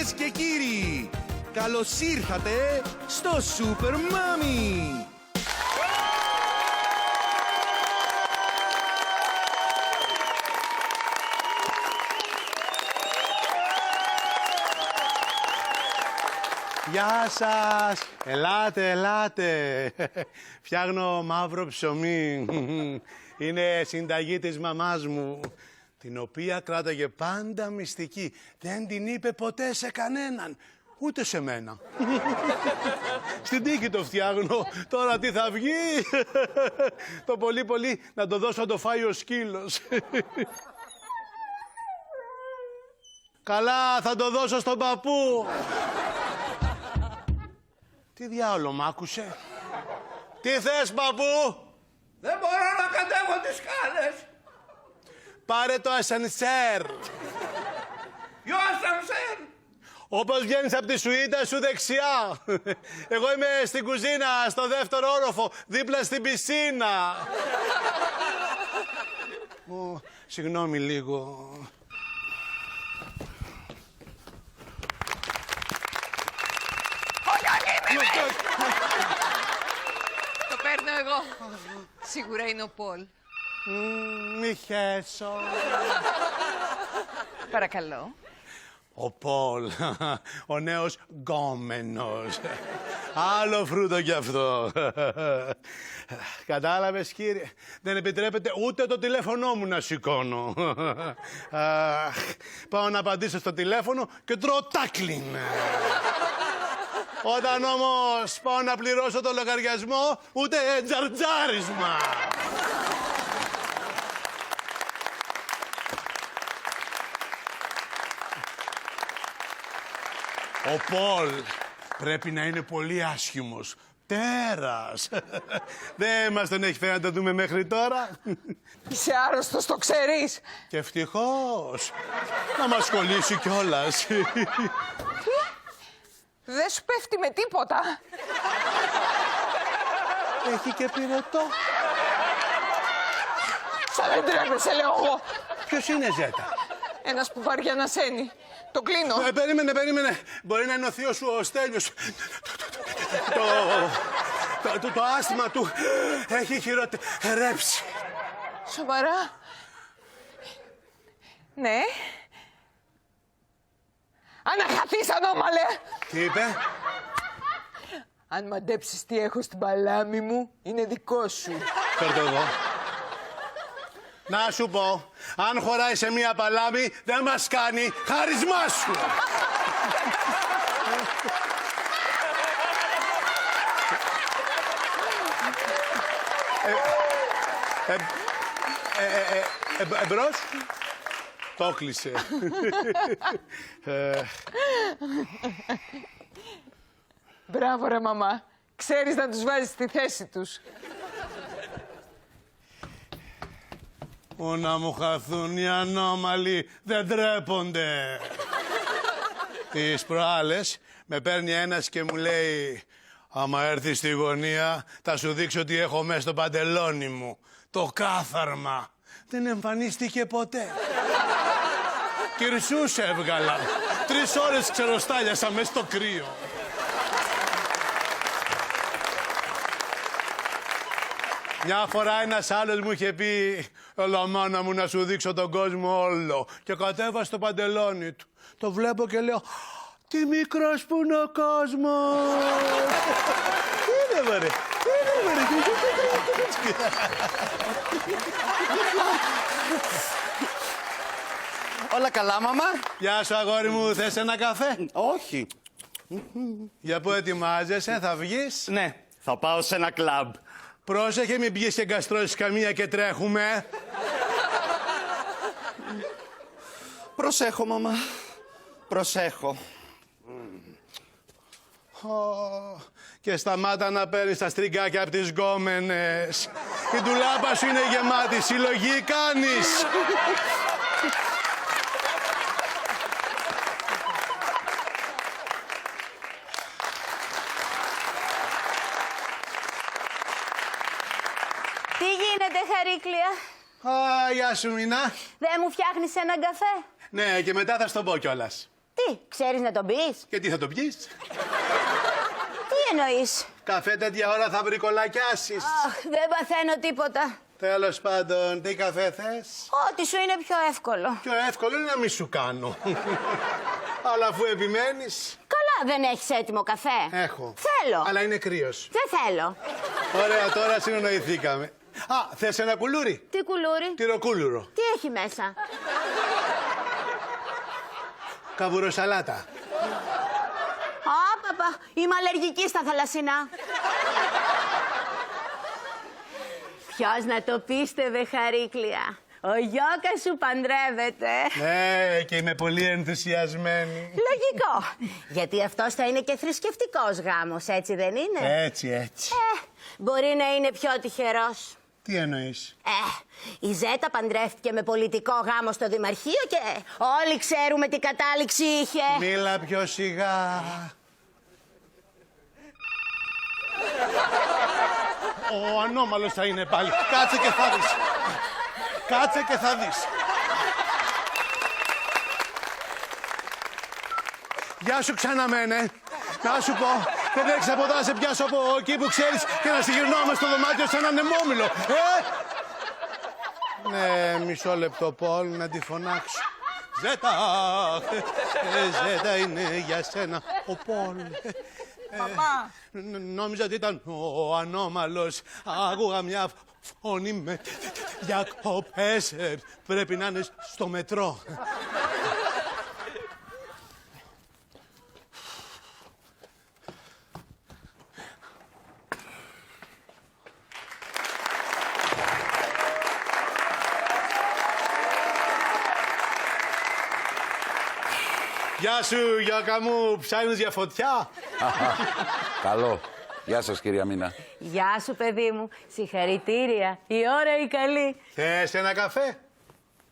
Κυρίες και κύριοι, καλώς ήρθατε στο Super Mommy! Γεια σας! Ελάτε, ελάτε! Φτιάχνω μαύρο ψωμί. Είναι συνταγή της μαμάς μου, την οποία κράταγε πάντα μυστική. Δεν την είπε ποτέ σε κανέναν, ούτε σε μένα. Στην τύχη το φτιάχνω. Τώρα τι θα βγει? Το πολύ πολύ να το δώσω να το φάει ο σκύλος. Καλά, θα το δώσω στον παππού. Τι διάολο μ' άκουσε? Τι θες, παππού? Δεν μπορώ να κατέβω τις σκάλες. Πάρε το ασανσέρ. Ποιο ασανσέρ? Όπως βγαίνεις από τη σουίτα σου δεξιά. Εγώ είμαι στην κουζίνα, στο δεύτερο όροφο, δίπλα στην πισίνα. Συγγνώμη λίγο. Το παίρνω εγώ. Σίγουρα είναι ο Πολ. Μη χέσω. Παρακαλώ. Ο Πολ, ο νέος γκόμενος. Άλλο φρούτο κι αυτό. Κατάλαβες, κύριε? Δεν επιτρέπεται ούτε το τηλέφωνό μου να σηκώνω. Πάω να απαντήσω στο τηλέφωνο και τρώω τάκλιν. Όταν όμως πάω να πληρώσω το λογαριασμό, ούτε τζαρτζάρισμα. Ο Πολ πρέπει να είναι πολύ άσχημος. Τέρας. Δεν μας τον έχει φέρει να το δούμε μέχρι τώρα. Είσαι άρρωστος, το ξέρεις. Και ευτυχώς. Να μας κολλήσει κιόλας. Δεν σου πέφτει με τίποτα. Έχει και πυρετό. Σαν δεν τρέπεσαι, λέω εγώ. Ποιος είναι, Ζέτα? Ένας που βαριά ανασένει. Το κλείνω. Περίμενε. Μπορεί να είναι ο θείος σου, ο Στέλιος. Το άσθημα του έχει χειροτερέψει. Σοβαρά? Ναι. Αναχαθείς, ανώμαλε! Τι είπε? Αν μαντέψεις τι έχω στην παλάμη μου, είναι δικό σου. Φέρ' το εδώ. Να σου πω, αν χωράει σε μία παλάμη, δεν μας κάνει χάρισμά σου. Εμπρός. Το κλείσε. Μπράβο ρε μαμά. Ξέρεις να τους βάζεις στη θέση τους. Ω να μου χαθούν οι ανώμαλοι, δεν τρέπονται. Τις προάλλες με παίρνει ένας και μου λέει, άμα έρθει στη γωνία θα σου δείξω τι έχω μέσα στο παντελόνι μου. Το κάθαρμα. Δεν εμφανίστηκε ποτέ. Κυρσούς έβγαλα. 3 ώρες ξεροστάλιασα μέσα στο κρύο. Μια φορά ένας άλλος μου είχε πει, έλα μάνα μου να σου δείξω τον κόσμο όλο. Και κατέβασε το παντελόνι του. Το βλέπω και λέω, τι μικρός που είναι ο κόσμος. Τι είναι μωρέ, Όλα καλά, μαμά? Γεια σου, αγόρι μου, θες ένα καφέ? Όχι. Για πού ετοιμάζεσαι, θα βγεις? Ναι, θα πάω σε ένα κλαμπ. Πρόσεχε, μην πηγείς και εγκαστρώσεις καμία και τρέχουμε. Προσέχω, μαμά. Προσέχω. Και σταμάτα να παίρνεις τα στριγκάκια από τις γκόμενες. Η ντουλάπα σου είναι γεμάτη, συλλογή κάνεις. Τι γίνεται, Χαρίκλια? Γεια σου, Μινά. Δεν μου φτιάχνεις έναν καφέ? Ναι, και μετά θα στον πω κιόλας. Τι, ξέρεις να τον πεις? Και τι θα το πιείς? Τι εννοείς? Καφέ τέτοια ώρα θα βρικολακιάσεις. Αχ, δεν παθαίνω τίποτα. Τέλος πάντων, τι καφέ θες? Ό,τι σου είναι πιο εύκολο. Πιο εύκολο είναι να μη σου κάνω. Αλλά αφού επιμένεις... Καλά, δεν έχεις έτοιμο καφέ? Έχω. Θέλω. Αλλά είναι κρύος. Δεν θέλω. Ωραία, τώρα συνονοηθήκαμε. Α, θες ένα κουλούρι? Τι κουλούρι? Τυροκούλουρο. Τι έχει μέσα? Καβουροσαλάτα. Παπα, είμαι αλλεργική στα θαλασσινά. Ποιος να το πίστευε, Χαρίκλια. Ο Γιώκας σου παντρεύεται. Ναι, και είμαι πολύ ενθουσιασμένη. Λογικό. Γιατί αυτός θα είναι και θρησκευτικός γάμος, έτσι δεν είναι? Έτσι. Μπορεί να είναι πιο τυχερός. Τι εννοείς? Η Ζέτα παντρεύτηκε με πολιτικό γάμο στο Δημαρχείο και όλοι ξέρουμε τι κατάληξη είχε. Μίλα πιο σιγά. Ο ανώμαλος θα είναι πάλι. Κάτσε και θα δεις. Κάτσε και θα δεις. Γεια σου ξαναμένε. Να σου πω, δεν έχεις από εδώ να σε πιάσω από εκεί που ξέρεις και να συγγυρνώμε στο δωμάτιο σαν ένα νεμόμυλο. Ναι, μισό λεπτό, Πολ, να τη φωνάξω. Ζέτα, Ζέτα είναι για σένα ο Πολ. Παπά. Νόμιζα ότι ήταν ο ανώμαλος. Άκουγα μια φωνή με διακοπές. Πρέπει να είναι στο μετρό. Γεια σου, Γιώκα μου. Ψάχνεις για φωτιά? Καλό. Γεια σας, κυρία Μίνα. Γεια σου, παιδί μου. Συγχαρητήρια. Η ώρα η καλή. Θες ένα καφέ?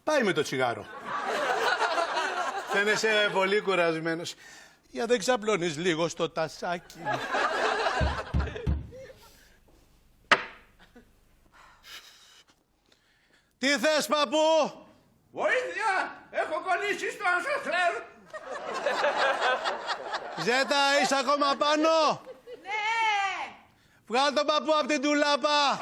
Πάει με το τσιγάρο. Φαίνεσαι πολύ κουρασμένος. Για δεν ξαπλώνεις λίγο στο τασάκι. Τι θες, παππού? Βοήθεια! Έχω κολλήσει στο ανσοφλέρ! Ζέτα, είσαι ακόμα πάνω? Ναι! Βγάλ' τον παππού από την τουλάπα.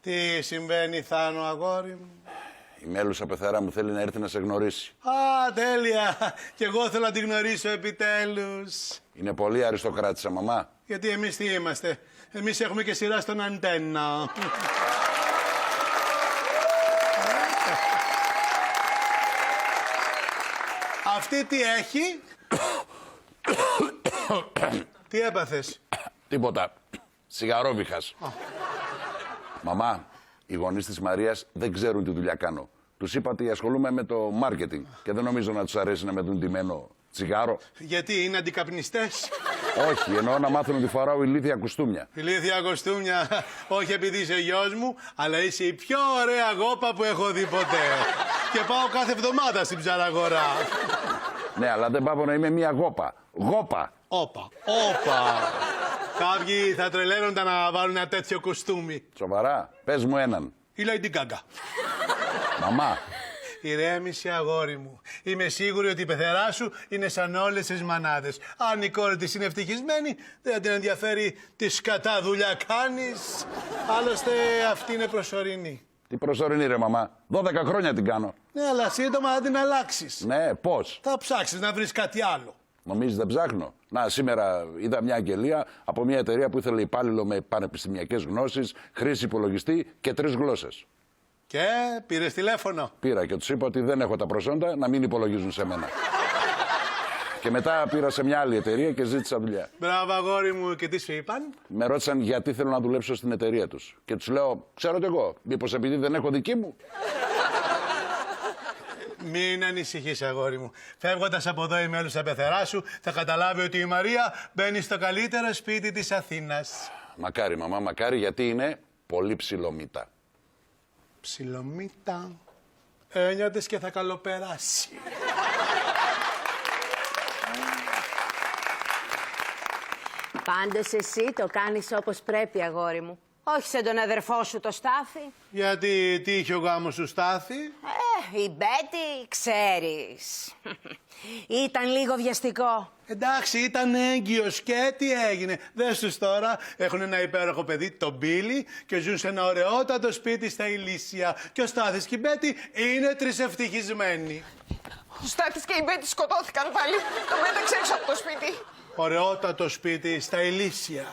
Τι συμβαίνει, Θάνο, αγόρι μου? Η μέλουσα πεθαρά μου θέλει να έρθει να σε γνωρίσει. Α, τέλεια. Κι εγώ θέλω να την γνωρίσω επιτέλους. Είναι πολύ αριστοκράτησα, μαμά. Γιατί εμείς τι είμαστε? Εμείς έχουμε και σειρά στον αντένα. Αυτή τι έχει? Τι έπαθες? Τίποτα. Σιγαρόβιχας. Μαμά, οι γονείς της Μαρίας δεν ξέρουν τι δουλειά κάνω. Τους είπα ότι ασχολούμαι με το μάρκετινγκ και δεν νομίζω να τους αρέσει να με δουν ντυμένο τσιγάρο. Γιατί είναι αντικαπνιστές? Όχι, εννοώ να μάθουν ότι φοράω ηλίθια κουστούμια. Ηλίθια κοστούμια. Όχι επειδή είσαι γιος μου, αλλά είσαι η πιο ωραία γόπα που έχω δει ποτέ. Και πάω κάθε εβδομάδα στην ψαραγορά. Ναι, αλλά δεν πάω να είμαι μία γόπα. Γόπα! Όπα. Κάποιοι θα τρελαίνονταν να βάλουν ένα τέτοιο κουστούμι. Σοβαρά, πες μου έναν. Η Lady Gaga. Μαμά, Ηρέμησε, αγόρι μου. Είμαι σίγουρη ότι η πεθερά σου είναι σαν όλες τις μανάδες. Αν η κόρη της είναι ευτυχισμένη, δεν θα την ενδιαφέρει τι σκατά δουλειά κάνεις. Άλλωστε αυτή είναι προσωρινή. τι προσωρινή ρε μαμά. 12 χρόνια την κάνω. Ναι, αλλά σύντομα θα την αλλάξεις. Ναι, πώς. Θα ψάξεις να βρεις κάτι άλλο. Νομίζεις δεν ψάχνω. Να, σήμερα είδα μια αγγελία από μια εταιρεία που ήθελε υπάλληλο με πανεπιστημιακές γνώσεις, χρήση υπολογιστή και 3 γλώσσες. Και πήρες τηλέφωνο. Πήρα και τους είπα ότι δεν έχω τα προσόντα να μην υπολογίζουν σε μένα. Και μετά πήρα σε μια άλλη εταιρεία και ζήτησα δουλειά. Μπράβο, αγόρι μου, και τι σου είπαν? Με ρώτησαν γιατί θέλω να δουλέψω στην εταιρεία τους. Και τους λέω, ξέρω κι εγώ, μήπως επειδή δεν έχω δική μου. Μην ανησυχείς, αγόρι μου. Φεύγοντας από εδώ η μέλουσα πεθερά σου, θα καταλάβει ότι η Μαρία μπαίνει στο καλύτερο σπίτι της Αθήνας. Μακάρι, μαμά, μακάρι, γιατί είναι πολύ ψιλομύτα. Ψιλομύτα. Ένιωτες και θα καλοπεράσει. Πάντως εσύ το κάνεις όπως πρέπει, αγόρι μου. Όχι σαν τον αδερφό σου το Στάθη. Γιατί τι είχε ο γάμος του Στάθη? Η Μπέτη, ξέρεις. Ήταν λίγο βιαστικό. Εντάξει, ήταν έγκυος και τι έγινε. Δες τους τώρα, έχουν ένα υπέροχο παιδί, τον Μπίλι, και ζουν σε ένα ωραιότατο σπίτι στα Ηλίσια. Και ο Στάθης και η Μπέτη είναι τρισευτυχισμένοι. Ο Στάθης και η Μπέτη σκοτώθηκαν πάλι. Το πέταξε έξω από το σπίτι. Ωραιότατο σπίτι στα Ηλίσια.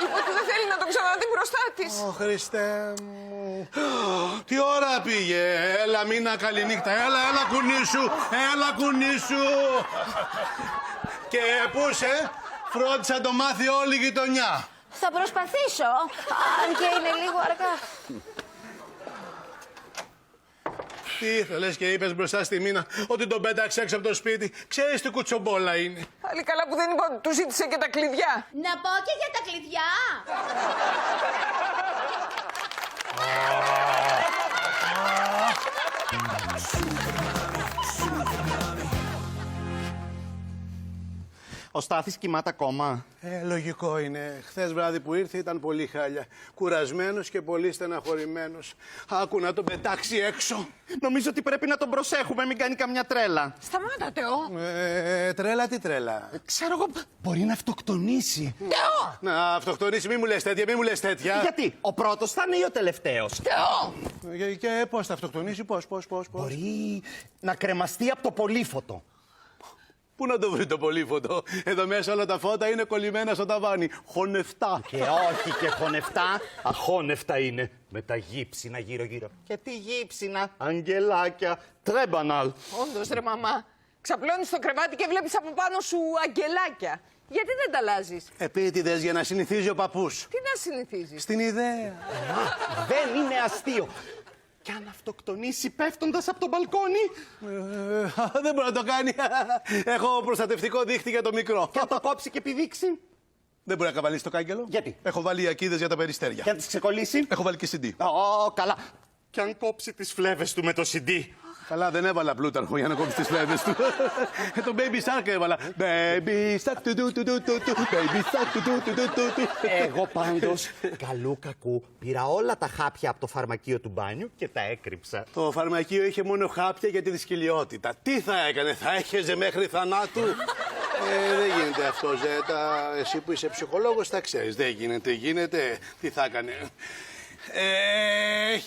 Είπε ότι δεν θέλει να τον ξαναδεί μπροστά της. Ω Χριστέ μου. Τι ώρα πήγε. Έλα Μίνα, καληνύχτα. Έλα κουνήσου. Έλα κουνήσου. Και πού είσαι? Φρόντισα να το μάθει όλη η γειτονιά. Θα προσπαθήσω, αν και είναι λίγο αργά. Τι ήθελες και είπες μπροστά στη Μίνα ότι τον πέταξε έξω από το σπίτι? Ξέρεις τι κουτσομπόλα είναι. Πάλι καλά που δεν είπα ότι του ζήτησε και τα κλειδιά. Να πω και για τα κλειδιά. Ο Στάθης κοιμάται ακόμα. Λογικό είναι. Χθες βράδυ που ήρθε ήταν πολύ χάλια. Κουρασμένος και πολύ στεναχωρημένος. Άκου να τον πετάξει έξω. Νομίζω ότι πρέπει να τον προσέχουμε, μην κάνει καμιά τρέλα. Σταμάτα, Τεό. Τρέλα τι τρέλα. Ξέρω εγώ, μπορεί να αυτοκτονήσει. Τεό! Να αυτοκτονήσει, μη μου λες τέτοια, μη μου λες τέτοια. Γιατί, ο πρώτος θα είναι ή ο τελευταίος? Τεό! Και πώς θα αυτοκτονήσει, πώς. Μπορεί να κρεμαστεί από το πολύφωτο. Πού να το βρει το πολύφωτο? Εδώ μέσα όλα τα φώτα είναι κολλημένα στο ταβάνι. Χωνευτά. Και όχι και χωνευτά, αχώνευτα είναι. Με τα γύψινα γύρω-γύρω. Και τι γύψινα, αγγελάκια, τρέμπαναλ. Όντως ρε μαμά. Ξαπλώνεις στο κρεβάτι και βλέπεις από πάνω σου αγγελάκια. Γιατί δεν τα αλλάζεις? Επίτηδες για να συνηθίζει ο παππούς. Τι να συνηθίζεις? Στην ιδέα. Δεν είναι αστείο. Κι αν αυτοκτονήσει πέφτοντας από το μπαλκόνι. Δεν μπορεί να το κάνει. Έχω προστατευτικό δίχτυ για το μικρό. Και αν το κόψει και πηδήξει. Δεν μπορεί να καβαλήσει το κάγκελο. Γιατί? Έχω βάλει ακίδες για τα περιστέρια. Και αν τις ξεκολλήσει. Έχω βάλει και CD. Καλά. Κι αν κόψει τις φλέβες του με το CD. Καλά, δεν έβαλα πλούταρχο για να κόψει τις φλέβες του. Το Baby Shark έβαλα. Baby Shark, του, Baby Shark, του. Εγώ πάντως, καλού κακού, πήρα όλα τα χάπια από το φαρμακείο του μπάνιου και τα έκρυψα. Το φαρμακείο είχε μόνο χάπια για τη δυσκολιότητα. Τι θα έκανε, θα έχεζε μέχρι θανάτου? Δεν γίνεται αυτό, Ζέτα. Εσύ που είσαι ψυχολόγος τα ξέρεις. Δεν γίνεται. Τι θα έκανε?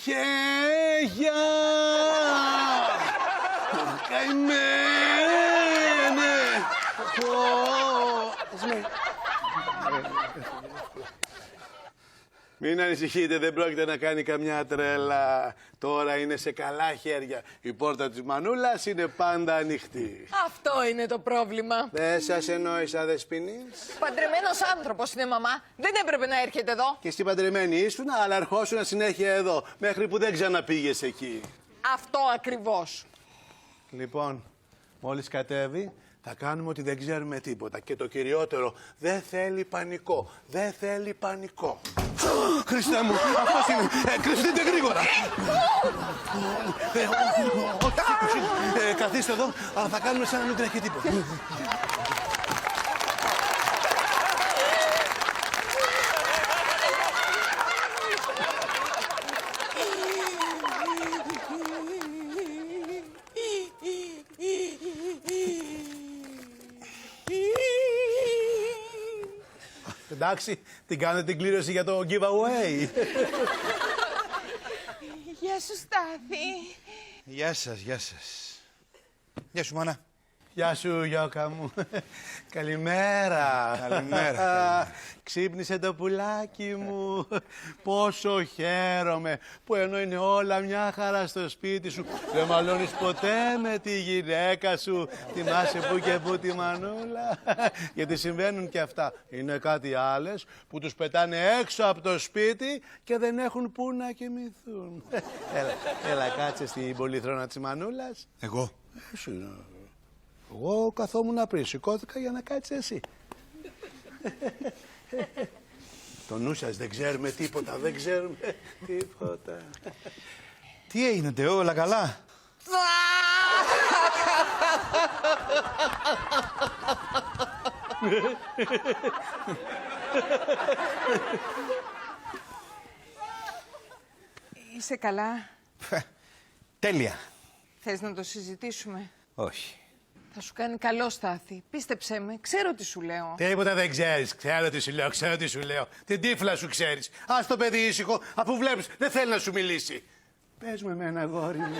Χέρια! Καημένε! Μην ανησυχείτε, δεν πρόκειται να κάνει καμιά τρέλα. Τώρα είναι σε καλά χέρια. Η πόρτα της Μανούλας είναι πάντα ανοιχτή. Αυτό είναι το πρόβλημα. Δεν σας εννοήσα, Δεσποινής. Παντρεμένος άνθρωπος είναι μαμά. Δεν έπρεπε να έρχεται εδώ. Και εσύ παντρεμένη ήσουν, αλλά ερχόσουν συνέχεια εδώ. Μέχρι που δεν ξαναπήγες εκεί. Αυτό ακριβώς. Λοιπόν, μόλις κατέβει, θα κάνουμε ότι δεν ξέρουμε τίποτα. Και το κυριότερο, δεν θέλει πανικό. Δεν θέλει πανικό. Χριστέ μου, αυτός είναι. Κρυφτείτε γρήγορα. Καθίστε εδώ, αλλά θα κάνουμε σαν να μην τρέχει τίποτα. Εντάξει, την κάνετε την κλήρωση για το giveaway. Γεια σου, Στάθη. Γεια σας, γεια σας. Γεια σου, μάνα. Γεια σου, Γιώκα μου. Καλημέρα. Καλημέρα. Ξύπνησε το πουλάκι μου. Πόσο χαίρομαι που ενώ είναι όλα μια χαρά στο σπίτι σου, δεν μαλώνεις ποτέ με τη γυναίκα σου. Θυμάσαι που και που τη Μανούλα. Γιατί συμβαίνουν και αυτά. Είναι κάτι άλλες που τους πετάνε έξω από το σπίτι και δεν έχουν πού να κοιμηθούν. Έλα, κάτσε στην πολυθρόνα της Μανούλας. Εγώ. Εγώ καθόμουν πριν, σηκώθηκα για να κάτσεις εσύ. Το νου σας, δεν ξέρουμε τίποτα, δεν ξέρουμε τίποτα. Τι έγινε, Τεό, όλα καλά? Είσαι καλά? Τέλεια. Θες να το συζητήσουμε? Όχι. Θα σου κάνει καλό, Στάθη. Πίστεψέ με, ξέρω τι σου λέω. Τίποτα δεν ξέρεις. Ξέρω τι σου λέω, ξέρω τι σου λέω. Την τύφλα σου ξέρεις. Ας το παιδί ήσυχο, αφού βλέπεις δεν θέλει να σου μιλήσει. Πες μου εμένα, αγόρι μου.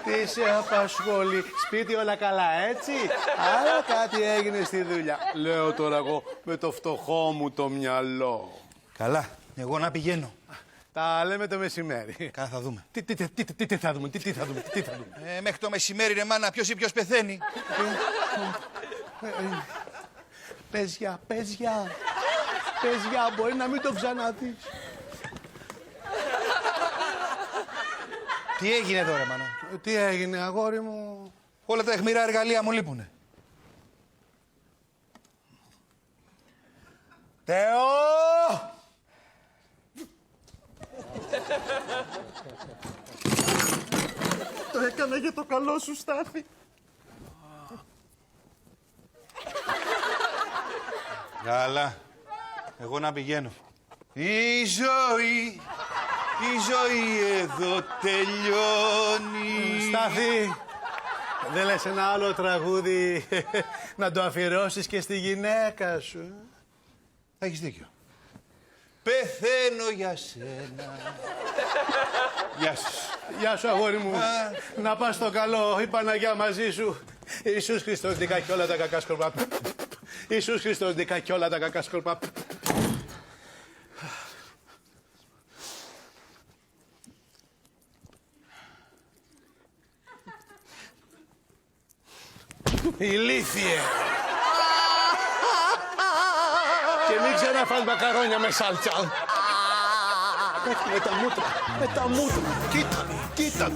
Τι σε απασχολεί. Σπίτι όλα καλά, έτσι. Άρα κάτι έγινε στη δουλειά. Λέω τώρα εγώ με το φτωχό μου το μυαλό. Καλά. Εγώ να πηγαίνω. Τα λέμε το μεσημέρι. Καλά, θα δούμε. Τι θα δούμε, τι θα δούμε. Μέχρι το μεσημέρι, ρε μάνα, ποιος ή ποιος πεθαίνει. Παιδιά, μπορεί να μην το ξαναδείς. Τι έγινε τώρα, μάνα. Τι έγινε, αγόρι μου. Όλα τα αιχμηρά εργαλεία μου λείπουνε. Θεό! Το έκανα για το καλό σου, Στάθη. Καλά. Εγώ να πηγαίνω. Η ζωή εδώ τελειώνει. Στάθη, δεν λες ένα άλλο τραγούδι να το αφιερώσεις και στη γυναίκα σου? Θα έχεις δίκιο. Πεθαίνω για σένα. Γεια σας. Γεια σου, αγόρι μου. Να πας στο καλό, η Παναγιά μαζί σου. Ιησούς Χριστός νικά κι όλα τα κακά σκορπά. Ιησούς Χριστός νικά κι όλα τα κακά σκορπά. Ηλίθιε! Και μην ξαναφάς μακαρόνια με σάλτσα. Με τα μούτρα. Κοίτα το.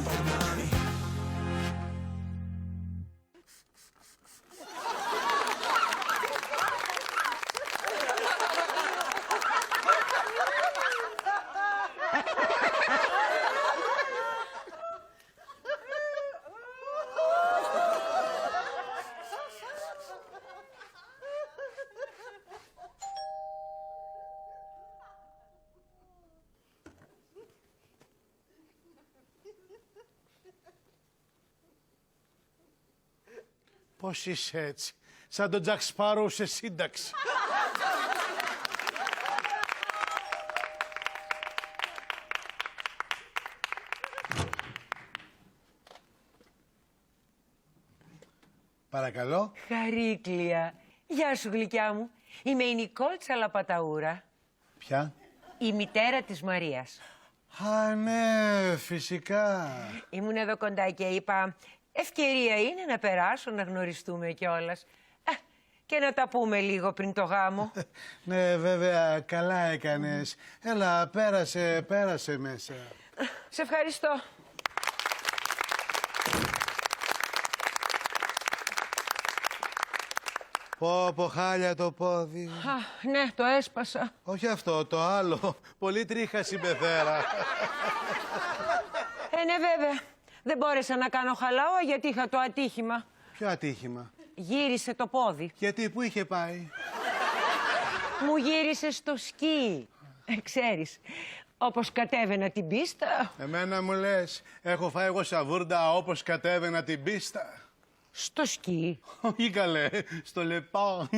Πώς είσαι έτσι, σαν τον Τζακ Σπάρου σε σύνταξη. Παρακαλώ. Χαρίκλια. Γεια σου, γλυκιά μου. Είμαι η Νικόλ Τσαλαπαταούρα, Ποια? η μητέρα της Μαρίας. Α, ναι, φυσικά. Ήμουν εδώ κοντά και είπα, ευκαιρία είναι να περάσω, να γνωριστούμε κιόλας. Και να τα πούμε λίγο πριν το γάμο. Ναι, βέβαια, καλά έκανες. Έλα, πέρασε μέσα. Σε ευχαριστώ. Πω, χάλια το πόδι. Ναι, το έσπασα. Όχι αυτό, το άλλο. Πολύ τρίχα συμπεθέρα. Ναι, βέβαια. Δεν μπόρεσα να κάνω χαλάω γιατί είχα το ατύχημα. Ποιο ατύχημα? Γύρισε το πόδι. Γιατί, πού είχε πάει? Μου γύρισε στο σκι. Ξέρεις, όπως κατέβαινα την πίστα. Εμένα μου λες, έχω φάει εγώ σαβούρντα όπως κατέβαινα την πίστα. Στο σκι. Όχι καλέ, στο λεπάν.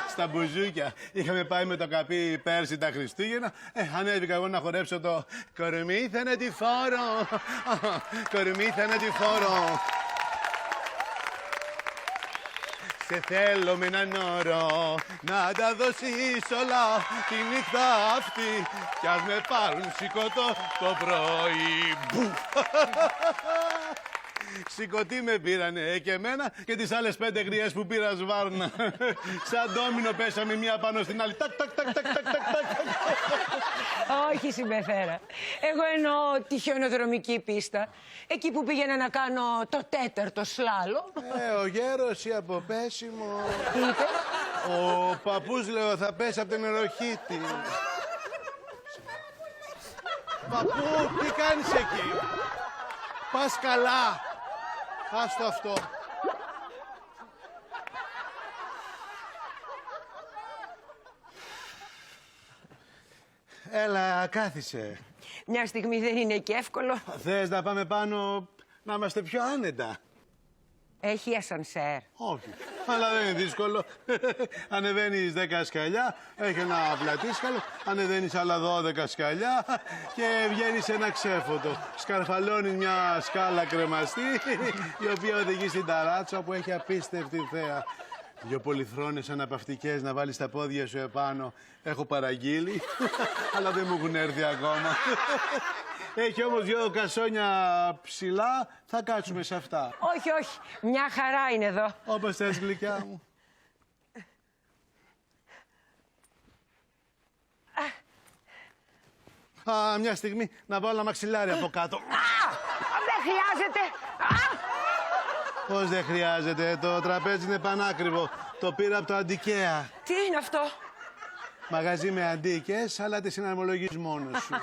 Στα μπουζούκια. Είχαμε πάει με το καπί πέρσι τα Χριστούγεννα. Ανέβηκα εγώ να χορέψω το κορμί θα είναι τη φόρο. Κορμί θα είναι τη φόρο. Σε θέλω με έναν όρο να τα δώσεις όλα τη νύχτα αυτή κι ας με πάρουν σηκωτό το πρωί. Μπου. Σηκωτή με πήρανε και εμένα και τις άλλες 5 γριές που πήρα σβάρνα. Σαν ντόμινο πέσαμε μία πάνω στην άλλη. Τακ, τακ, τακ, τακ, τακ, τακ. Όχι, συμπεθέρα. Εγώ εννοώ τη χιονοδρομική πίστα. Εκεί που πήγαινα να κάνω το 4ο σλάλο. Ο γέρος ή από πέσιμο. Τι είπε? Ο παππούς, λέω, θα πέσει από την εροχήτη. Παππού, τι κάνεις εκεί? Πας καλά. Άστο αυτό. Έλα, κάθισε. Μια στιγμή δεν είναι και εύκολο. Θες να πάμε πάνω να είμαστε πιο άνετα? Έχει ασανσέρ. Όχι, αλλά δεν είναι δύσκολο. Ανεβαίνεις 10 σκαλιά, έχει ένα πλατήσκαλο, ανεβαίνεις άλλα 12 σκαλιά και βγαίνεις σε ένα ξέφωτο. Σκαρφαλώνεις μια σκάλα κρεμαστή, η οποία οδηγεί στην ταράτσα που έχει απίστευτη θέα. Δυο πολυθρόνες αναπαυτικές να βάλεις τα πόδια σου επάνω. Έχω παραγγείλει, αλλά δεν μου έχουν έρθει ακόμα. Έχει όμως 2 κασόνια ψηλά, θα κάτσουμε σε αυτά. Όχι, όχι. Μια χαρά είναι εδώ. Όπως θες, γλυκιά μου. Α, μια στιγμή να βάλω ένα μαξιλάρι από κάτω. Δεν χρειάζεται. Πώς δεν χρειάζεται, το τραπέζι είναι πανάκριβο. Το πήρα από το Αντικέα. Τι είναι αυτό? Μαγαζί με αντίκες, αλλά τη συναρμολογείς μόνος σου.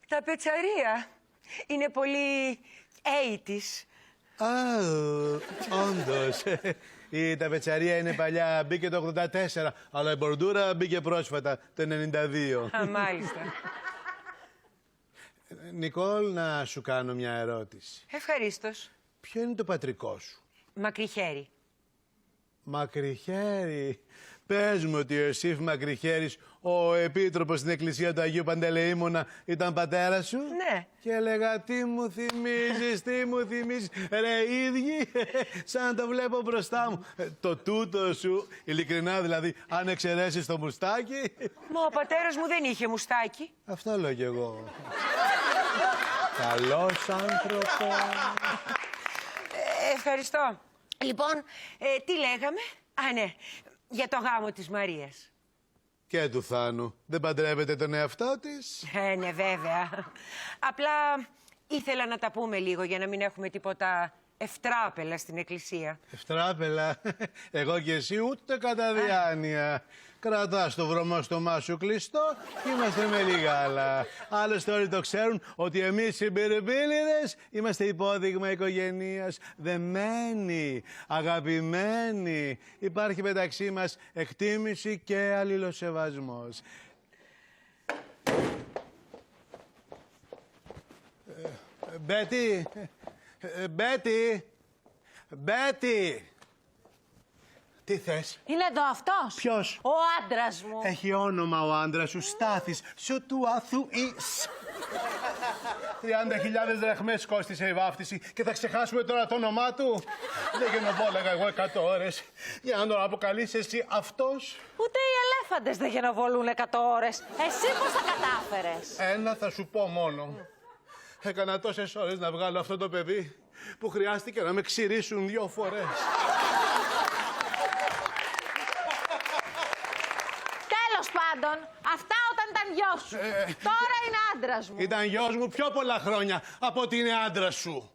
Τα πετσαρία είναι πολύ 80's. Α, όντως. Η ταπετσαρία είναι παλιά, μπήκε το 84, αλλά η μπορντούρα μπήκε πρόσφατα, το 92. Α, μάλιστα. Νικόλ, να σου κάνω μια ερώτηση. Ευχαρίστως. Ποιο είναι το πατρικό σου? Μακριχέρι. Μακριχέρι. Πες μου ότι ο Ιωσήφ Μακριχέρης, ο επίτροπος στην εκκλησία του Αγίου Παντελεήμωνα, ήταν πατέρα σου. Ναι. Και έλεγα, τι μου θυμίζεις, τι μου θυμίζεις. Ρε ίδιοι, σαν το βλέπω μπροστά μου. Το τούτο σου, ειλικρινά δηλαδή, αν εξαιρέσεις το μουστάκι. Μα ο πατέρας μου δεν είχε μουστάκι. Αυτό λέω κι εγώ. Καλός άνθρωπος. Ευχαριστώ. Λοιπόν, τι λέγαμε? Α, ναι, για το γάμο της Μαρίας. Και του Θάνου. Δεν παντρεύεται τον εαυτό της? Ναι, βέβαια. Απλά ήθελα να τα πούμε λίγο για να μην έχουμε τίποτα ευτράπελα στην εκκλησία. Ευτράπελα. Εγώ και εσύ ούτε κατά διάνοια. Κρατάς το βρωμόστομά σου κλειστό και είμαστε με λίγα. Άλλωστε όλοι το ξέρουν ότι εμείς οι Μπυρμπίλιδες είμαστε υπόδειγμα οικογενείας. Δεμένοι, αγαπημένοι. Υπάρχει μεταξύ μας εκτίμηση και αλληλοσεβασμός. Μπέτι! Μπέτι! Μπέτι! Τι θες? Είναι εδώ αυτός. Ποιος? Ο άντρας μου. Έχει όνομα ο άντρας σου, Στάθης. Σου του αθουής. 30.000 δραχμές κόστισε η βάφτιση και θα ξεχάσουμε τώρα το όνομά του. Δεν γενοβόλαγα εγώ 100 ώρες για να τον αποκαλείς εσύ αυτός. Ούτε οι ελέφαντες δεν γενοβολούν 100 ώρες. Εσύ πώς τα κατάφερες? Ένα θα σου πω μόνο. Έκανα τόσες ώρες να βγάλω αυτό το παιδί που χρειάστηκε να με ξηρίσουν 2 φορές. Τέλος πάντων, αυτά όταν ήταν γιος σου. Τώρα είναι άντρας μου. Ήταν γιος μου πιο πολλά χρόνια από ότι είναι άντρας σου.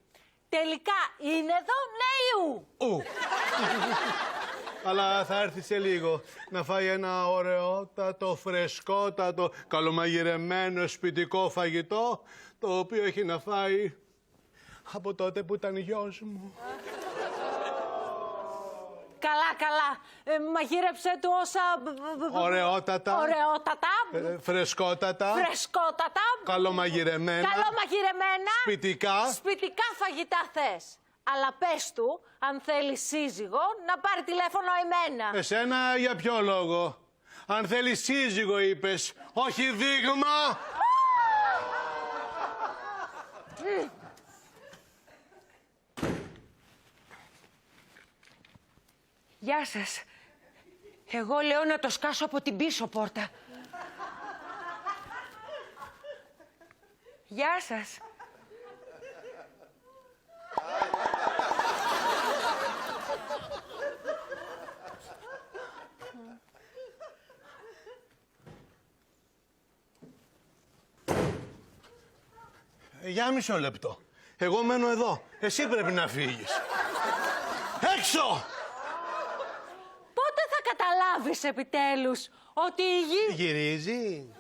Τελικά είναι εδώ, ναι ή ου? Αλλά θα έρθει σε λίγο να φάει ένα ωραιότατο, φρεσκότατο, καλομαγειρεμένο σπιτικό φαγητό, το οποίο έχει να φάει από τότε που ήταν γιος μου. Καλά, καλά. Μαγείρεψε του όσα... Ωραιότατα. Ωραιότατα. Φρεσκότατα. Φρεσκότατα. Καλομαγειρεμένα. Καλομαγειρεμένα. Σπιτικά. Σπιτικά φαγητά θες. Αλλά πες του, αν θέλει σύζυγο, να πάρει τηλέφωνο εμένα. Εσένα για ποιο λόγο? Αν θέλει σύζυγο είπες, όχι δείγμα. Γεια σας. Εγώ λέω να το σκάσω από την πίσω πόρτα. Γεια σας. Για μισό λεπτό. Εγώ μένω εδώ. Εσύ πρέπει να φύγεις. Έξω! Πότε θα καταλάβεις επιτέλους ότι η γη... Γυρίζει.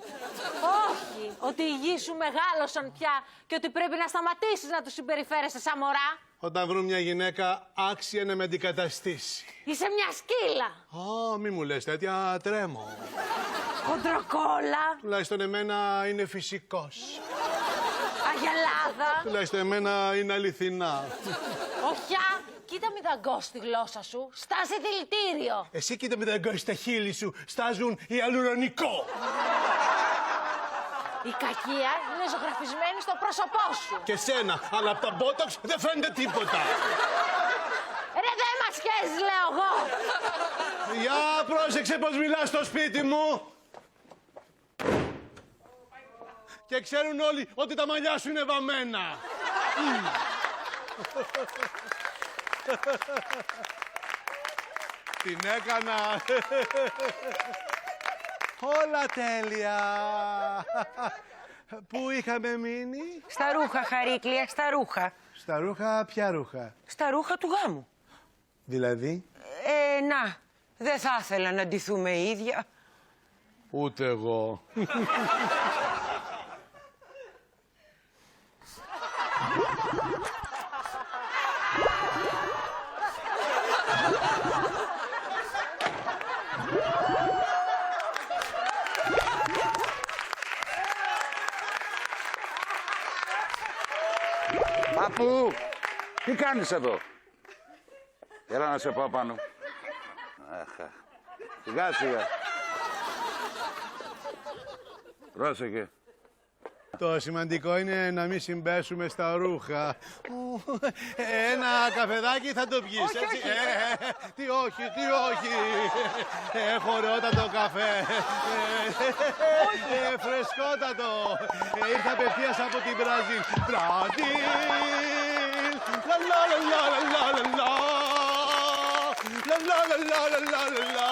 Όχι, ότι οι γη σου μεγάλωσαν πια και ότι πρέπει να σταματήσεις να τους συμπεριφέρεσαι σαν μωρά. Όταν βρουν μια γυναίκα άξια να με αντικαταστήσει. Είσαι μια σκύλα. Μη μου λες τέτοια, τρέμω. Χοντροκόλα. Τουλάχιστον εμένα είναι φυσικός. Αγελάδα. Τουλάχιστον εμένα είναι αληθινά. Οχιά. Κοίτα μη δαγκώσει τη γλώσσα σου. Στάσε δηλητήριο. Εσύ κοίτα με τα εγκόσεις τα χείλη σου. Στάζουν ιαλουρονικό. Η κακία είναι ζωγραφισμένη στο πρόσωπό σου. Και σένα, αλλά από τα μπότοξ δεν φαίνεται τίποτα. Ρε δεν μας σχέσεις, λέω εγώ. Για πρόσεξε πως μιλάς στο σπίτι μου. Και ξέρουν όλοι ότι τα μαλλιά σου είναι βαμμένα. Την έκανα. Όλα τέλεια. Πού είχαμε μείνει? Στα ρούχα, Χαρίκλια, στα ρούχα. Στα ρούχα, ποια ρούχα? Στα ρούχα του γάμου. Δηλαδή? Να, δεν θα ήθελα να ντυθούμε ίδια. Ούτε εγώ. Παππού, τι κάνεις εδώ? Έλα να σε πάω πάνω. Σιγά σιγά. Πρόσεχε. Το σημαντικό είναι να μην συμπέσουμε στα ρούχα. Ένα καφεδάκι θα το πιείς, έτσι. Τι όχι, τι όχι. Έχω ωραιότατο καφέ. Φρεσκότατο. Ήρθα απευθείας από την Βραζίλ. Βραζίλ. Λα λα λα λα λα λα. Λα λα λα λα λα λα.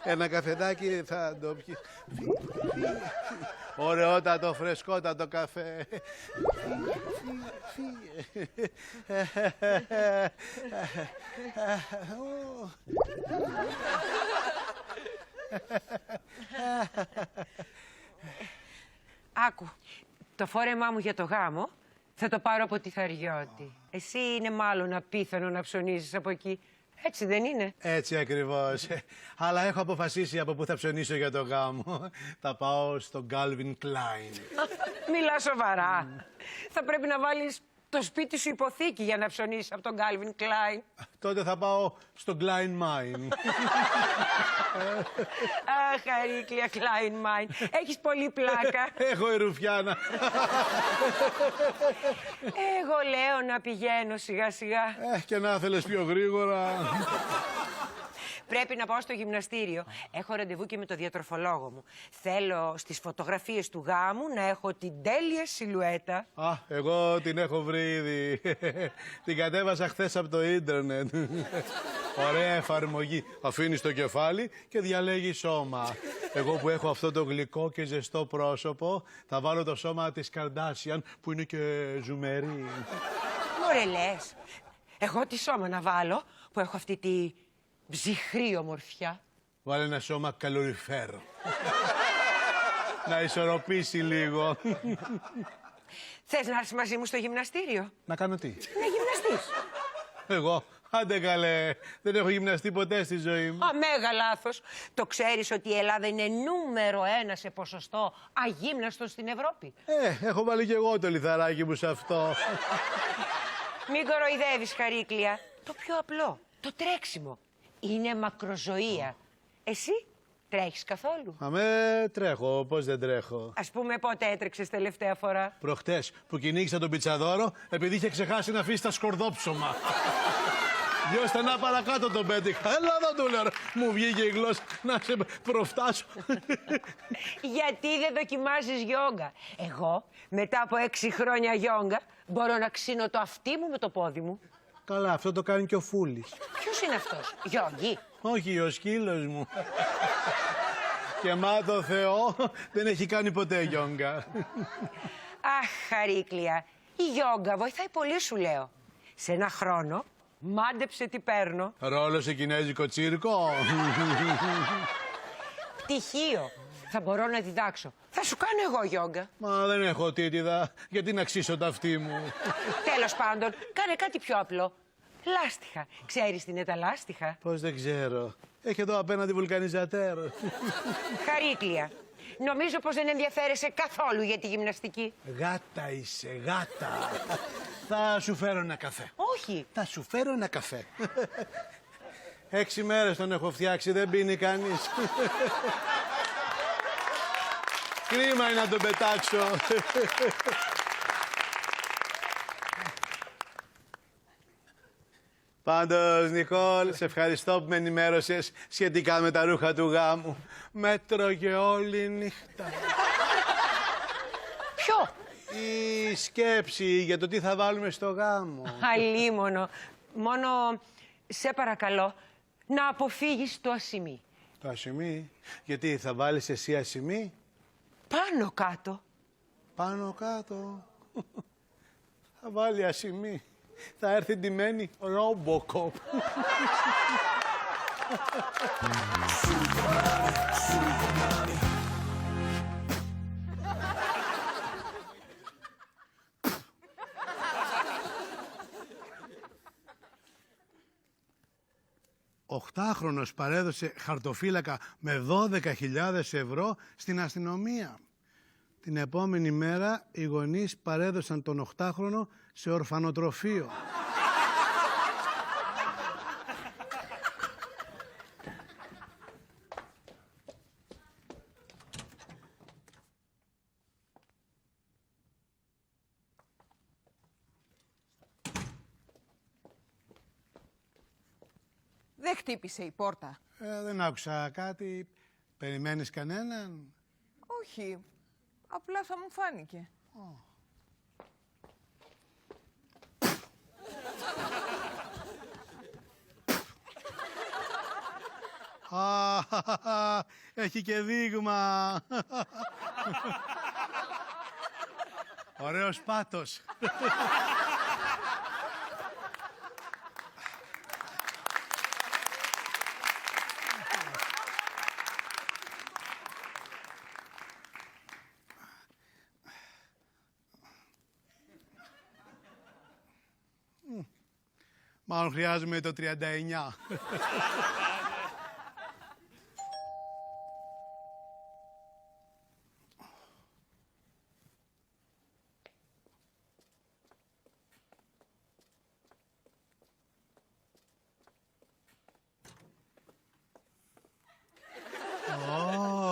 Ένα καφεδάκι θα το πιει. Ωραιότατο, φρεσκότατο καφέ. Άκου, το φόρεμά μου για το γάμο θα το πάρω από τη Θαριώτη. Εσύ είναι μάλλον απίθανο να ψωνίζεις από εκεί. Έτσι δεν είναι? Έτσι ακριβώς. Αλλά έχω αποφασίσει από πού θα ψωνίσω για το γάμο. Θα πάω στο Calvin Klein. Μιλά σοβαρά. Θα πρέπει να βάλεις το σπίτι σου υποθήκη για να ψωνίσεις από τον Calvin Klein. Τότε θα πάω στο Klein Mine. Αχ, Χαρίκλια, Klein Mine. Έχεις πολύ πλάκα. Έχω η Ρουφιάνα. Εγώ λέω να πηγαίνω σιγά σιγά. Και να θέλεις πιο γρήγορα. Πρέπει να πάω στο γυμναστήριο. Έχω ραντεβού και με το διατροφολόγο μου. Θέλω στις φωτογραφίες του γάμου να έχω την τέλεια σιλουέτα. Εγώ την έχω βρει ήδη. Την κατέβασα χθες από το ίντερνετ. Ωραία εφαρμογή. Αφήνεις το κεφάλι και διαλέγεις σώμα. Εγώ που έχω αυτό το γλυκό και ζεστό πρόσωπο, θα βάλω το σώμα της Καρντάσιαν που είναι και ζουμερή. Μωρέ λες. Εγώ τι σώμα να βάλω που έχω αυτή τη ψυχρή ομορφιά? Βάλε ένα σώμα καλοριφέρ. Να ισορροπήσει λίγο. Θες να έρθεις μαζί μου στο γυμναστήριο? Να κάνω τι? Να γυμναστείς. Εγώ, άντε καλέ, δεν έχω γυμναστεί ποτέ στη ζωή μου. Μέγα λάθος. Το ξέρεις ότι η Ελλάδα είναι νούμερο 1 σε ποσοστό αγύμναστων στην Ευρώπη? Έχω βάλει κι εγώ το λιθαράκι μου σε αυτό. Μην κοροϊδεύεις, Χαρίκλια. Το πιο απλό, το τρέξιμο. Είναι μακροζωία. Εσύ τρέχεις καθόλου? Τρέχω, πώς δεν τρέχω. Ας πούμε πότε έτρεξες τελευταία φορά? Προχτές που κυνήγησα τον πιτσαδόρο επειδή είχε ξεχάσει να αφήσει τα σκορδόψωμα. 2 στενά παρακάτω τον πέτυχα. Έλα εδώ του λέω. Μου βγήκε η γλώσσα να σε προφτάσω. Γιατί δεν δοκιμάζεις γιόγκα? Εγώ μετά από 6 χρόνια γιόγκα μπορώ να ξύνω το αυτί μου με το πόδι μου. Καλά, αυτό το κάνει και ο Φούλης. Ποιος είναι αυτός? Γιόγκι? Όχι, ο σκύλος μου. Και μάτω Θεό, δεν έχει κάνει ποτέ γιόγκα. Αχ, Χαρίκλια, η γιόγκα βοηθάει πολύ, σου λέω. Σε ένα χρόνο, μάντεψε τι παίρνω. Ρόλο σε κινέζικο τσίρκο. Πτυχίο. θα μπορώ να διδάξω. Θα σου κάνω εγώ γιόγκα. Μα δεν έχω τίτιδα. Γιατί να ξύσω τα αυτή μου. Τέλος πάντων, κάνε κάτι πιο απλό. Λάστιχα. Ξέρεις τι είναι τα λάστιχα? Πώς δεν ξέρω. Έχει εδώ απέναντι βουλκανιζατέρ. Χαρίκλια. Νομίζω πως δεν ενδιαφέρεσαι καθόλου για τη γυμναστική. Γάτα είσαι, γάτα. Θα σου φέρω ένα καφέ. Όχι. Θα σου φέρω ένα καφέ. 6 μέρες τον έχω φτιάξει, δεν πίνει κανείς. Κρίμα είναι να τον πετάξω. Πάντως, Νικόλ, σε ευχαριστώ που με ενημέρωσες σχετικά με τα ρούχα του γάμου. Με τρώγε όλη νύχτα. Ποιο? Η σκέψη για το τι θα βάλουμε στο γάμο. Αλίμονο. Μόνο σε παρακαλώ να αποφύγεις το ασημί. Το ασημί? Γιατί θα βάλεις εσύ ασημί? Πάνω κάτω. Πάνω κάτω. Θα βάλει ασημί. Θα έρθει ντυμένη Robocop. Οχτάχρονος παρέδωσε χαρτοφύλακα με 12.000 ευρώ στην αστυνομία. Την επόμενη μέρα οι γονείς παρέδωσαν τον 8χρονο σε ορφανοτροφείο. Δεν χτύπησε η πόρτα. Δεν άκουσα κάτι. Περιμένεις κανέναν? Όχι. Απλά θα μου φάνηκε. Έχει και δείγμα. Ωραίος πάτος. Μάλλον χρειάζομαι το 39.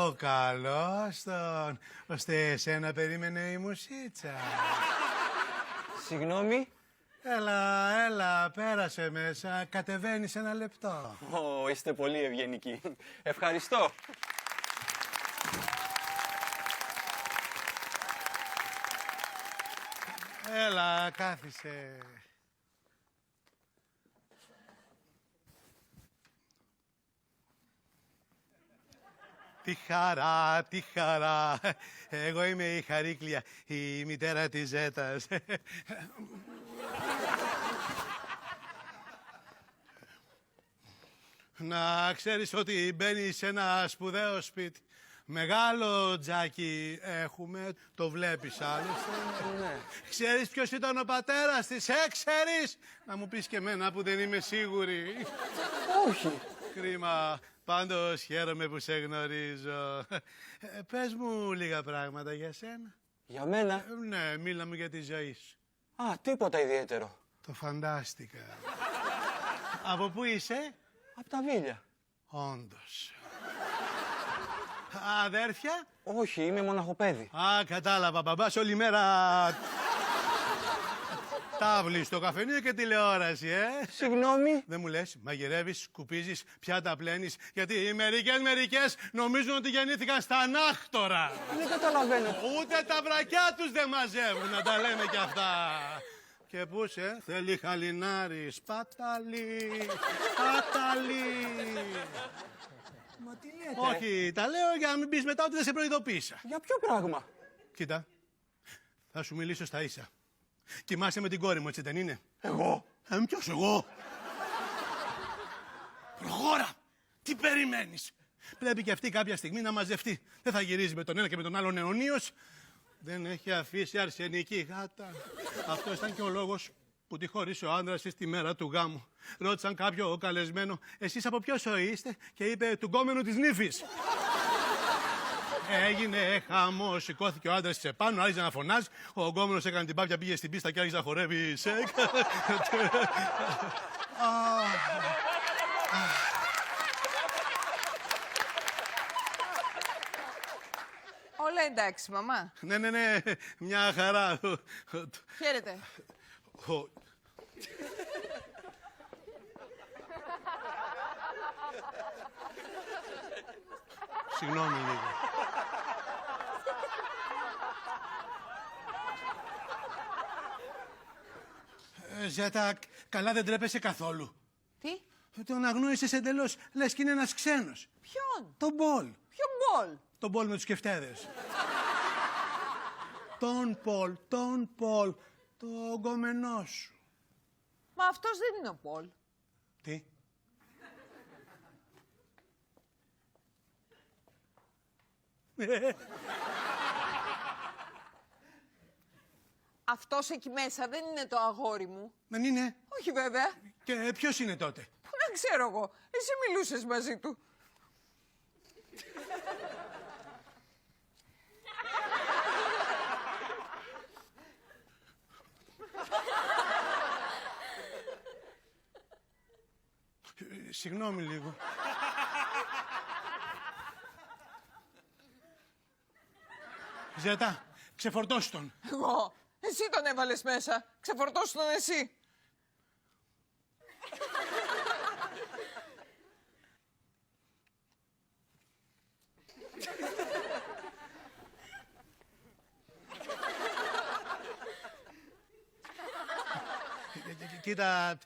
Ω, καλώς τον. Ώστε εσένα περίμενε η μουσίτσα. Συγγνώμη. Έλα, πέρασε μέσα. Κατεβαίνεις 1 λεπτό. Ω, είστε πολύ ευγενικοί. Ευχαριστώ. Έλα, κάθισε. Τι χαρά, τι χαρά. Εγώ είμαι η Χαρίκλια, η μητέρα της Ζέτας. Να ξέρεις ότι μπαίνεις σε ένα σπουδαίο σπίτι. Μεγάλο τζάκι έχουμε, το βλέπεις άλλωστε. Ναι. Ξέρεις ποιος ήταν ο πατέρας της, ξέρεις? Να μου πεις και εμένα που δεν είμαι σίγουρη. Όχι. Κρίμα. Πάντως χαίρομαι που σε γνωρίζω. Πες μου λίγα πράγματα για σένα. Για μένα. Ναι, μίλα μου για τη ζωή σου. Α, τίποτα ιδιαίτερο. Το φαντάστηκα. Από πού είσαι? Απ' τα Βίλια. Όντως. Αδέρφια? Όχι, είμαι μοναχοπέδι. Α, κατάλαβα. Μπαμπάς όλη μέρα τάβλη στο καφενείο και τηλεόραση, Συγγνώμη. Δεν μου λες, μαγειρεύεις, σκουπίζεις, πιάτα πλένεις, γιατί οι μερικές νομίζουν ότι γεννήθηκαν στα ανάχτορα. Δεν καταλαβαίνω. Ούτε τα βρακιά τους δεν μαζεύουν, να τα λέμε κι αυτά. Και πού σε, θέλει χαλινάρι, σπαταλί. Μα τι λέτε? Όχι, τα λέω για να μην πεις μετά ότι δεν σε προειδοποίησα. Για ποιο πράγμα? Κοίτα, θα σου μιλήσω στα ίσα. Κοιμάσαι με την κόρη μου, έτσι δεν είναι? Εγώ? Ποιος εγώ? Προχώρα! Τι περιμένεις? Πρέπει και αυτή κάποια στιγμή να μαζευτεί. Δεν θα γυρίζει με τον ένα και με τον άλλον αιωνίως. Δεν έχει αφήσει αρσενική γάτα. Αυτό ήταν και ο λόγος που τη χώρισε ο άντρας της τη μέρα του γάμου. Ρώτησαν κάποιο καλεσμένο, εσείς από ποιο είστε, και είπε του γκόμενου της νύφης. Έγινε χαμός, σηκώθηκε ο άντρας της επάνω, άρχισε να φωνάζει. Ο γκόμενος έκανε την πάπια, πήγε στην πίστα και άρχισε να χορεύει σεκ. Όλα εντάξει, μαμά. Ναι, μια χαρά. Χαίρετε. Συγγνώμη λίγο. Ζέτα, καλά δεν τρέπεσαι καθόλου. Τι? Τον αγνόησες εντελώς, λες και είναι ένας ξένος. Ποιον? Τον Πολ. Ποιο μπολ? Τον Πολ με τους κεφτέδες. Τον Πολ, το γκομενό σου. Μα αυτός δεν είναι ο Πολ. Τι? Αυτός εκεί μέσα δεν είναι το αγόρι μου. Δεν είναι. Όχι βέβαια. Και ποιος είναι τότε? Πού να ξέρω εγώ. Εσύ μιλούσες μαζί του. Συγγνώμη λίγο. Ζέτα, ξεφορτώσου τον. Εγώ. Εσύ τον έβαλες μέσα. Ξεφορτώσου τον εσύ. Κοίτα,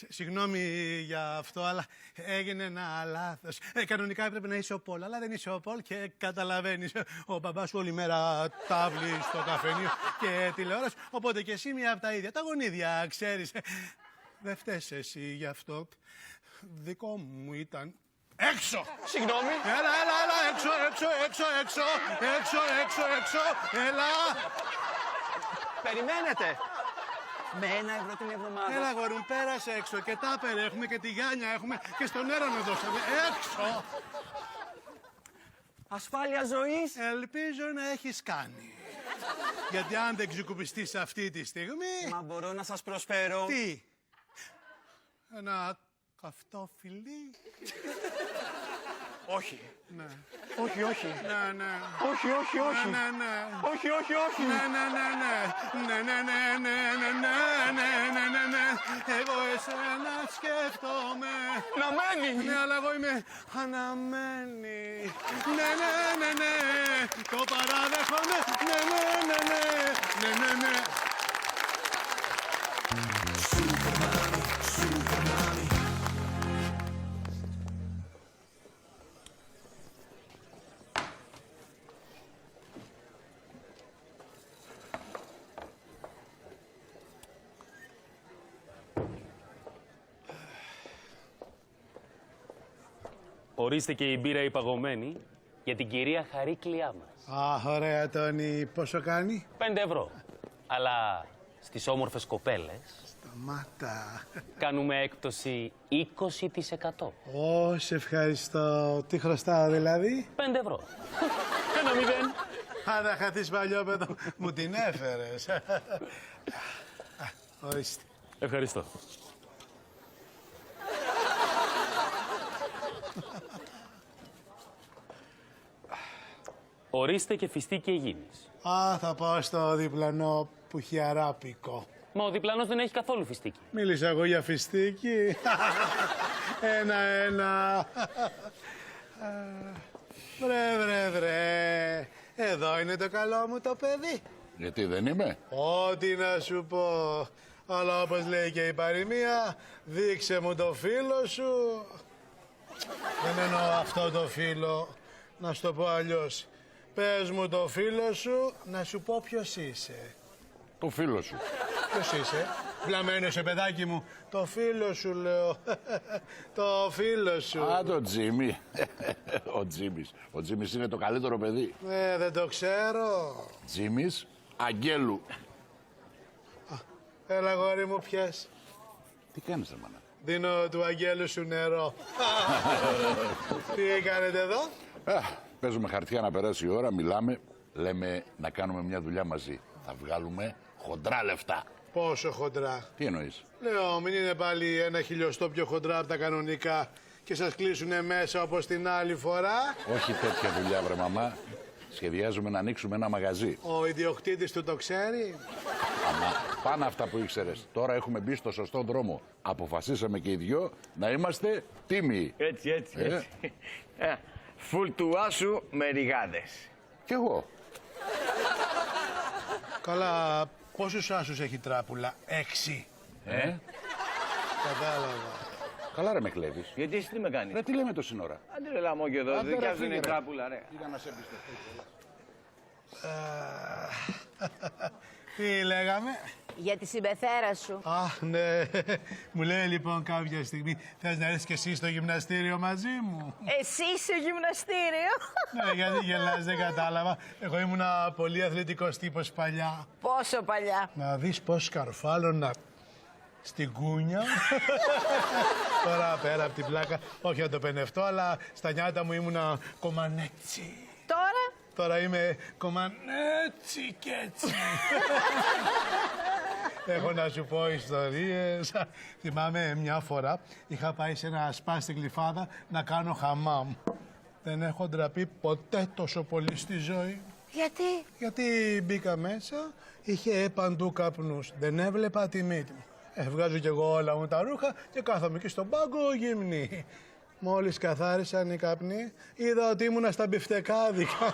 συγγνώμη για αυτό, αλλά έγινε ένα λάθος. Κανονικά έπρεπε να είσαι ο Πολ, αλλά δεν είσαι ο Πολ και καταλαβαίνεις. Ο μπαμπάς σου όλη μέρα τάβλει στο καφενείο και τηλεόραση, οπότε και εσύ μία από τα ίδια. Τα γονίδια, ξέρεις. Δεν φταίς εσύ γι' αυτό. Δικό μου ήταν. Έξω! Συγγνώμη. Έλα, έξω, έλα! Περιμένετε. Με 1 € την εβδομάδα. Έλα, αγόρι μου, πέρασε έξω και τάπερ έχουμε και τη Γάνια έχουμε και στον νερό να δώσαμε. Έξω! Ασφάλεια ζωής. Ελπίζω να έχεις κάνει. Γιατί αν δεν ξεκουμπιστείς αυτή τη στιγμή... Μα μπορώ να σας προσφέρω. Τι? Ένα καυτό φιλί? Όχι. Ναι. Όχι, όχι. Ναι. Όχι, όχι, όχι. Ναι. Όχι, όχι, όχι. Ναι. Εγώ εσένα σκέφτομαι. Να μένει. Ναι, αλλά εγώ είμαι αναμένη. Ναι. Το παράδεχομαι. Ναι. Ορίστε και η μπύρα η παγωμένη για την κυρία Χαρίκλιά μας. Αχ, ωραία, Τόνι. Πόσο κάνει? 5 €. Αλλά στις όμορφες κοπέλες Σταμάτα. κάνουμε έκπτωση 20%. Ω, σε ευχαριστώ. Τι χρωστάω δηλαδή? 5 €. Ένα 0. Άρα χαθείς παλιόπαιδο. Μου την έφερες. Ορίστε. Ευχαριστώ. Ορίστε και φιστίκι Αιγίνης. Α, θα πάω στο διπλανό που έχει αράπικο. Μα ο διπλανός δεν έχει καθόλου φιστίκι. Μίλησα εγώ για φιστίκι. Ένα. Βρε. Εδώ είναι το καλό μου το παιδί. Γιατί δεν είμαι? Ό,τι να σου πω. Αλλά όπως λέει και η παροιμία, δείξε μου το φίλο σου. Δεν εννοώ αυτό το φίλο, να σου το πω αλλιώς. Πες μου το φίλο σου, να σου πω ποιος είσαι. Το φίλο σου. Ποιος είσαι? Βλαμμένεσαι, παιδάκι μου. Το φίλο σου, λέω. Το φίλο σου. Α, το Τζίμι. Ο Τζίμις. Ο Τζίμις είναι το καλύτερο παιδί. Δεν το ξέρω. Τζίμις Αγγέλου. Έλα, αγόρι μου, πιες. Τι κάνεις, ρε μάνα? Δίνω του Αγγέλου σου νερό. Τι κάνετε εδώ? Παίζουμε χαρτιά να περάσει η ώρα, μιλάμε, λέμε να κάνουμε μια δουλειά μαζί. Θα βγάλουμε χοντρά λεφτά. Πόσο χοντρά? Τι εννοείς? Λέω, μην είναι πάλι 1 χιλιοστό πιο χοντρά από τα κανονικά και σας κλείσουνε μέσα όπως την άλλη φορά. Όχι τέτοια δουλειά, βρε μαμά. Σχεδιάζουμε να ανοίξουμε ένα μαγαζί. Ο ιδιοκτήτης του το ξέρει. Αμά, πάνε αυτά που ήξερες. Τώρα έχουμε μπει στο σωστό δρόμο. Αποφασίσαμε και οι δυο να είμαστε τίμιοι. Έτσι. Φουλτουάσου με ριγάδες. Κι εγώ. Καλά, πόσους άσους έχει τράπουλα? 6. Κατάλαβα. Καλά ρε με κλέβεις. Γιατί εσύ τι με κάνεις? Ρε τι λέμε το σύνορα. Άντε ρε λαμό και εδώ, Άντε, δικιά ρε, σου είναι φύγε, ρε. τράπουλα ρε. Κοίτα να σε εμπιστευτώ. Τι λέγαμε? Για τη συμπεθέρα σου. Ναι. Μου λέει λοιπόν κάποια στιγμή, θες να έρθεις και εσύ στο γυμναστήριο μαζί μου? Εσύ σε γυμναστήριο. Ναι, γιατί γελάς, δεν κατάλαβα. Εγώ ήμουνα πολύ αθλητικός τύπος παλιά. Πόσο παλιά? Να δεις πώς σκαρφάλωνα στην κούνια. Τώρα πέρα από την πλάκα, όχι να το πενευτώ, αλλά στα νιάτα μου ήμουνα κομμανέτσι. Τώρα? Τώρα είμαι κομμανέτσι και έτσι. Έχω να σου πω ιστορίες. Θυμάμαι μια φορά είχα πάει σε ένα σπα στην Γλυφάδα να κάνω χαμάμ. Δεν έχω ντραπεί ποτέ τόσο πολύ στη ζωή. Γιατί? Γιατί μπήκα μέσα, είχε παντού καπνούς. Δεν έβλεπα τη μύτη μου. Βγάζω κι εγώ όλα μου τα ρούχα και κάθομαι εκεί στον πάγκο γυμνή. Μόλις καθάρισαν οι καπνοί, είδα ότι ήμουνα στα μπιφτεκάδικα.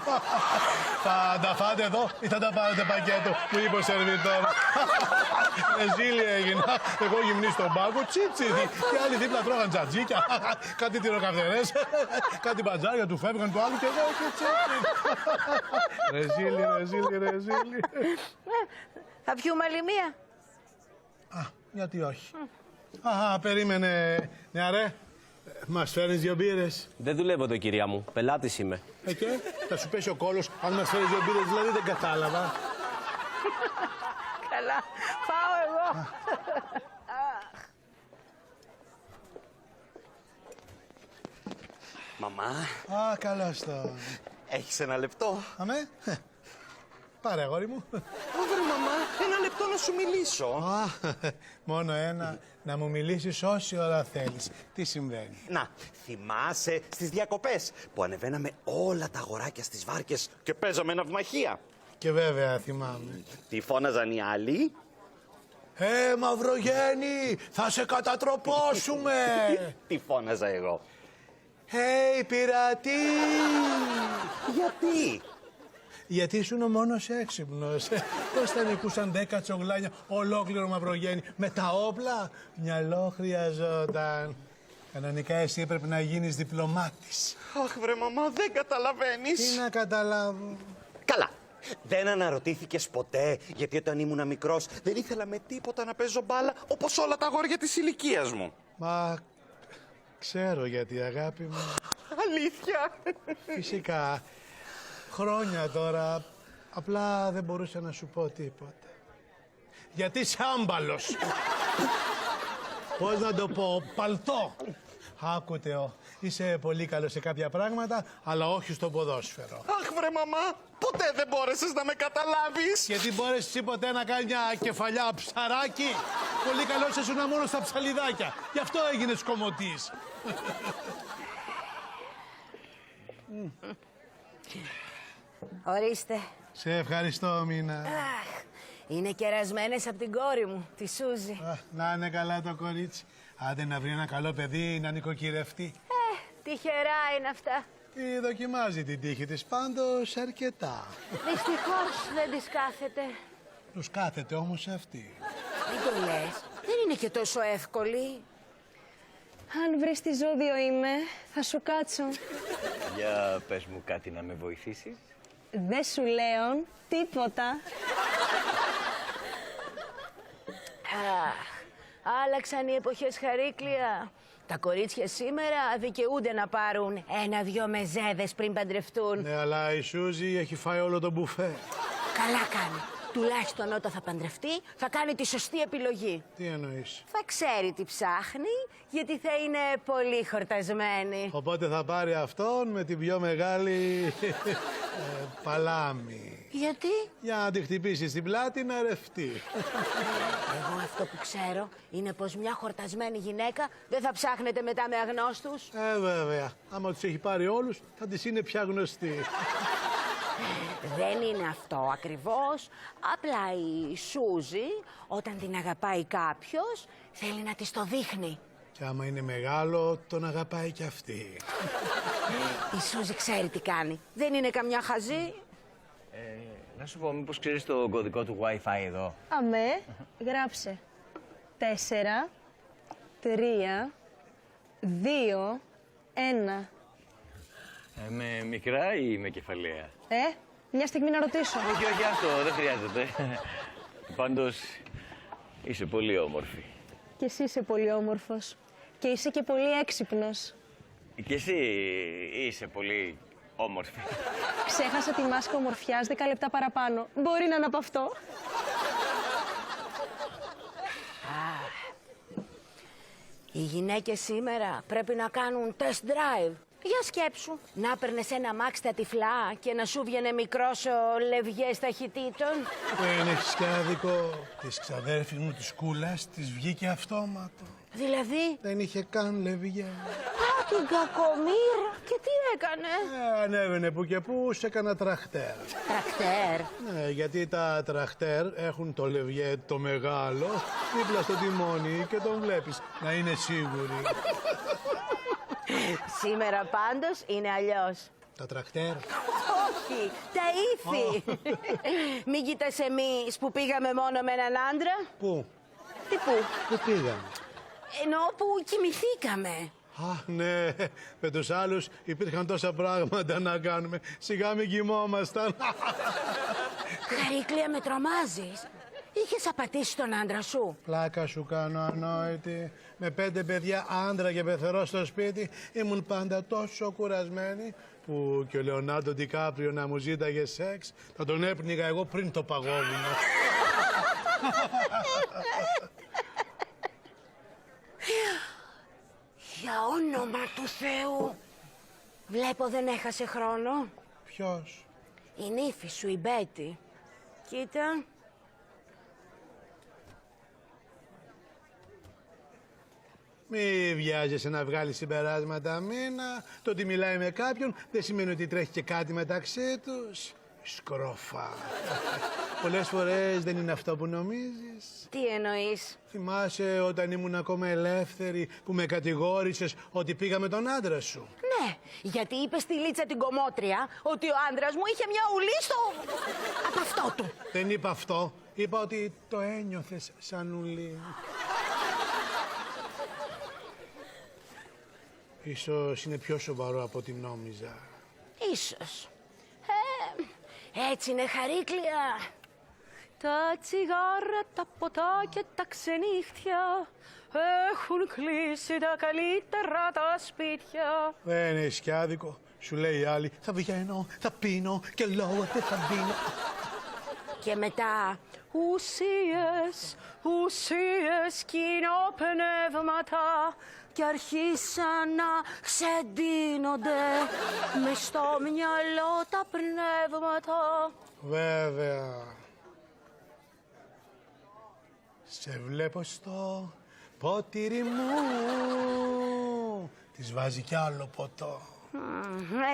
Θα τα φάτε εδώ ή θα τα πάρετε πακέτο, μου είπε ο σερβιτόρ. Ζήλια έγινα. Εγώ γυμνή στον πάγκο, τσίτσιδι. Και άλλοι δίπλα τρώγαν τζατζίκια, κάτι τυροκαυτερές, κάτι μπατζάρια του φεύγαν του άλλου και εγώ και τσίτσιδι. Ρεζίλι. Θα πιούμε άλλη μία? Γιατί όχι. Περίμενε, νεαρέ. Μας φέρνεις 2 μπύρες? Δεν δουλεύω εδώ, κυρία μου. Πελάτης είμαι. Και θα σου πέσει ο κόλος αν μας φέρεις 2 μπύρες, δηλαδή δεν κατάλαβα. Καλά, πάω εγώ. Μαμά, Καλώς το. έχεις 1 λεπτό? Αμέ. Πάρε, αγόρι μου. Βρε μαμά, 1 λεπτό να σου μιλήσω. Μόνο ένα. Να μου μιλήσεις όση ώρα θέλεις. Τι συμβαίνει? Να, θυμάσαι στις διακοπές που ανεβαίναμε όλα τα αγοράκια στις βάρκες και παίζαμε ναυμαχία? Και βέβαια θυμάμαι. Τι φώναζαν οι άλλοι? Μαυρογέννη, θα σε κατατροπώσουμε. Τι φώναζα εγώ? Πειρατή. Γιατί? Γιατί ήσουν ο μόνος έξυπνος. Πώς θα νικούσαν 10 τσογλάνια ολόκληρο Μαυρογέννη με τα όπλα? Μυαλό χρειαζόταν. Κανονικά εσύ έπρεπε να γίνεις διπλωμάτης. Αχ βρε μαμά, δεν καταλαβαίνεις. Τι να καταλάβω? Καλά. Δεν αναρωτήθηκες ποτέ γιατί όταν ήμουν μικρός δεν ήθελα με τίποτα να παίζω μπάλα όπως όλα τα αγόρια της ηλικίας μου? Μα ξέρω γιατί, αγάπη μου. Αλήθεια? Φυσικά. Χρόνια τώρα, απλά δεν μπορούσα να σου πω τίποτα. Γιατί είσαι άμπαλος. Πώς να το πω, παλτό. Άκου Θεό, είσαι πολύ καλό σε κάποια πράγματα, αλλά όχι στο ποδόσφαιρο. Αχ βρε μαμά, ποτέ δεν μπόρεσες να με καταλάβεις. Γιατί μπόρεσες εσύ ποτέ να κάνει μια κεφαλιά ψαράκι? Πολύ καλός ήσουν μόνο στα ψαλιδάκια. Γι' αυτό έγινες κομμωτής. Ορίστε. Σε ευχαριστώ, Μίνα. Είναι κερασμένες από την κόρη μου, τη Σούζη. Να είναι καλά το κορίτσι. Άντε να βρει ένα καλό παιδί να νοικοκυρευτεί. Τυχερά είναι αυτά. Δοκιμάζει την τύχη της πάντως αρκετά. Δυστυχώς δεν της κάθεται. Τους κάθεται όμως αυτή. Μην το λες. Δεν είναι και τόσο εύκολη. Αν βρεις τι ζώδιο είμαι, θα σου κάτσω. Για πες μου κάτι να με βοηθήσεις. Δεν σου λέω τίποτα. Άλλαξαν οι εποχές, Χαρίκλια. Τα κορίτσια σήμερα δικαιούνται να πάρουν 1-2 μεζέδες πριν παντρευτούν. Ναι, αλλά η Σούζη έχει φάει όλο το μπουφέ. Καλά κάνει. Τουλάχιστον όταν θα παντρευτεί θα κάνει τη σωστή επιλογή. Τι εννοείς? Θα ξέρει τι ψάχνει, γιατί θα είναι πολύ χορτασμένη. Οπότε θα πάρει αυτόν με την πιο μεγάλη παλάμη. Γιατί? Για να τη χτυπήσει στην πλάτη να ρευτεί. Εγώ αυτό που ξέρω είναι πως μια χορτασμένη γυναίκα δεν θα ψάχνεται μετά με αγνώστους. Βέβαια. Άμα τους έχει πάρει όλους θα της είναι πια γνωστή. Δεν είναι αυτό ακριβώς. Απλά η Σούζη, όταν την αγαπάει κάποιος, θέλει να της το δείχνει. Και άμα είναι μεγάλο, τον αγαπάει κι αυτή. Η Σούζη ξέρει τι κάνει. Δεν είναι καμιά χαζή. Να σου πω, μήπως ξέρεις το κωδικό του Wi-Fi εδώ? Αμέ, γράψε 4, 3, 2, 1. Με μικρά ή με κεφαλαία? Μια στιγμή να ρωτήσω. Όχι, όχι, αυτό δεν χρειάζεται. Πάντως, είσαι πολύ όμορφη. Και εσύ είσαι πολύ όμορφος. Και είσαι και πολύ έξυπνος. Και εσύ είσαι πολύ όμορφη. Ξέχασα τη μάσκα ομορφιάς 10 λεπτά παραπάνω. Μπορεί να είναι από αυτό. Οι γυναίκες σήμερα πρέπει να κάνουν test drive. Για σκέψου, να παίρνες ένα μάξ τα τυφλά και να σου βγαινε μικρός ο λευγές ταχυτήτων. Δεν έχεις και άδικο. Της ξαδέρφης μου της Κούλας της βγήκε αυτόματο. Δηλαδή? Δεν είχε καν λευγέ. Α, την κακομοίρα. Και τι έκανε? Ανέβαινε που και που σε έκανα τραχτέρ. Τρακτέρ. Ναι, γιατί τα τραχτέρ έχουν το λευγέ το μεγάλο δίπλα στο τιμόνι και τον βλέπεις να είναι σίγουροι. Σήμερα πάντως είναι αλλιώς. Τα τραχτέρ. Όχι, τα ήθη. Μην κοιτάς εμείς που πήγαμε μόνο με έναν άντρα. Πού? Τι πού? Πού πήγαμε? Ενώ που κοιμηθήκαμε. Α, ναι, με τους άλλους υπήρχαν τόσα πράγματα να κάνουμε. Σιγά μην κοιμόμασταν. Χαρίκλια, με τρομάζεις. Είχες απατήσει τον άντρα σου. Πλάκα σου κάνω, ανόητη. Με 5 παιδιά, άντρα και πεθερό στο σπίτι, ήμουν πάντα τόσο κουρασμένη που και ο Λεωνάρντο Ντικάπριο να μου ζήταγε σεξ, θα τον έπνιγα εγώ πριν το παγόβουνο. Για όνομα του Θεού. Βλέπω δεν έχασε χρόνο. Ποιος? Η νύφη σου, η Μπέτη. Κοίτα. Μη βιάζεσαι να βγάλει συμπεράσματα μήνα. Το ότι μιλάει με κάποιον δεν σημαίνει ότι τρέχει και κάτι μεταξύ τους. Σκρόφα. Πολλές φορές δεν είναι αυτό που νομίζεις. Τι εννοείς? Θυμάσαι όταν ήμουν ακόμα ελεύθερη που με κατηγόρησες ότι πήγα με τον άντρα σου? Ναι, γιατί είπε στη Λίτσα την κομμότρια ότι ο άντρας μου είχε μια ουλή στο... από αυτό του. Δεν είπα αυτό. Είπα ότι το ένιωθες σαν ουλή. Ίσως είναι πιο σοβαρό από ό,τι νόμιζα. Ίσως. Έτσι είναι, Χαρίκλια. Τα τσιγάρα, τα ποτά και τα ξενύχτια έχουν κλείσει τα καλύτερα τα σπίτια. Δεν έχει κι άδικο. Σου λέει η άλλη, θα βγαίνω, θα πίνω και λόγω δεν θα δίνω. Και μετά, ουσίες, ουσίες κοινοπνεύματα κι αρχίσαν να ξεντύνονται μες στο μυαλό τα πνεύματα. Βέβαια. Σε βλέπω στο ποτήρι μου. Της βάζει κι άλλο ποτό.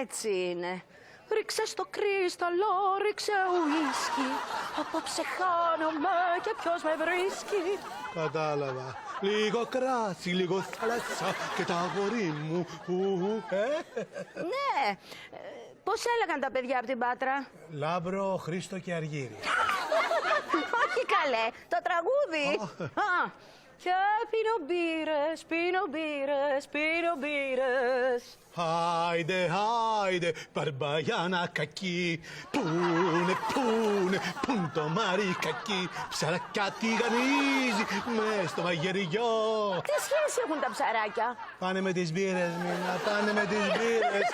Έτσι είναι. Ρίξε στο κρίσταλο, ρίξε ουίσκι. Απόψε χάνομαι και ποιος με βρίσκει. Κατάλαβα. Λίγο κράσι, λίγο θάλασσα και τα αγόρι μου. Ναι. Πώς έλεγαν τα παιδιά από την Πάτρα? Λάμπρο, Χρήστο και Αργύρι. Όχι καλέ, το τραγούδι. Και πίνω μπύρες. Άιντε, άιντε, μπαρμπαγιάνα κακή. Πουν το μάρι κακή. Ψαρακιά τηγανίζει μες στο μαγειριό. Τι σχέση έχουν τα ψαράκια? Πάνε με τις μπύρες, Μίνα, πάνε με τις μπύρες.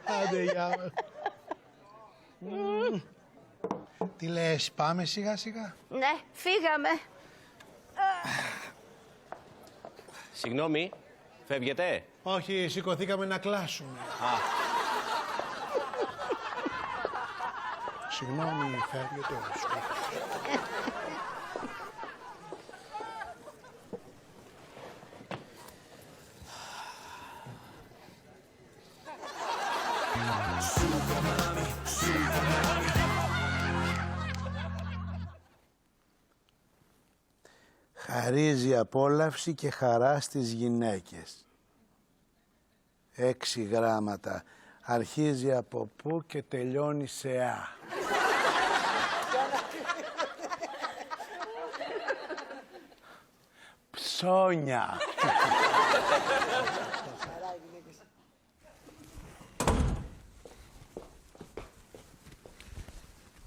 Άντε, γεια. Τι λες, πάμε σιγά σιγά? Ναι, φύγαμε. Συγγνώμη, φεύγετε. Όχι, σηκωθήκαμε να κλάσουμε. Συγγνώμη, φεύγετε όσο. Χαρίζει απόλαυση και χαρά στις γυναίκες. 6 γράμματα. Αρχίζει από πού και τελειώνει σε α. Ψώνια.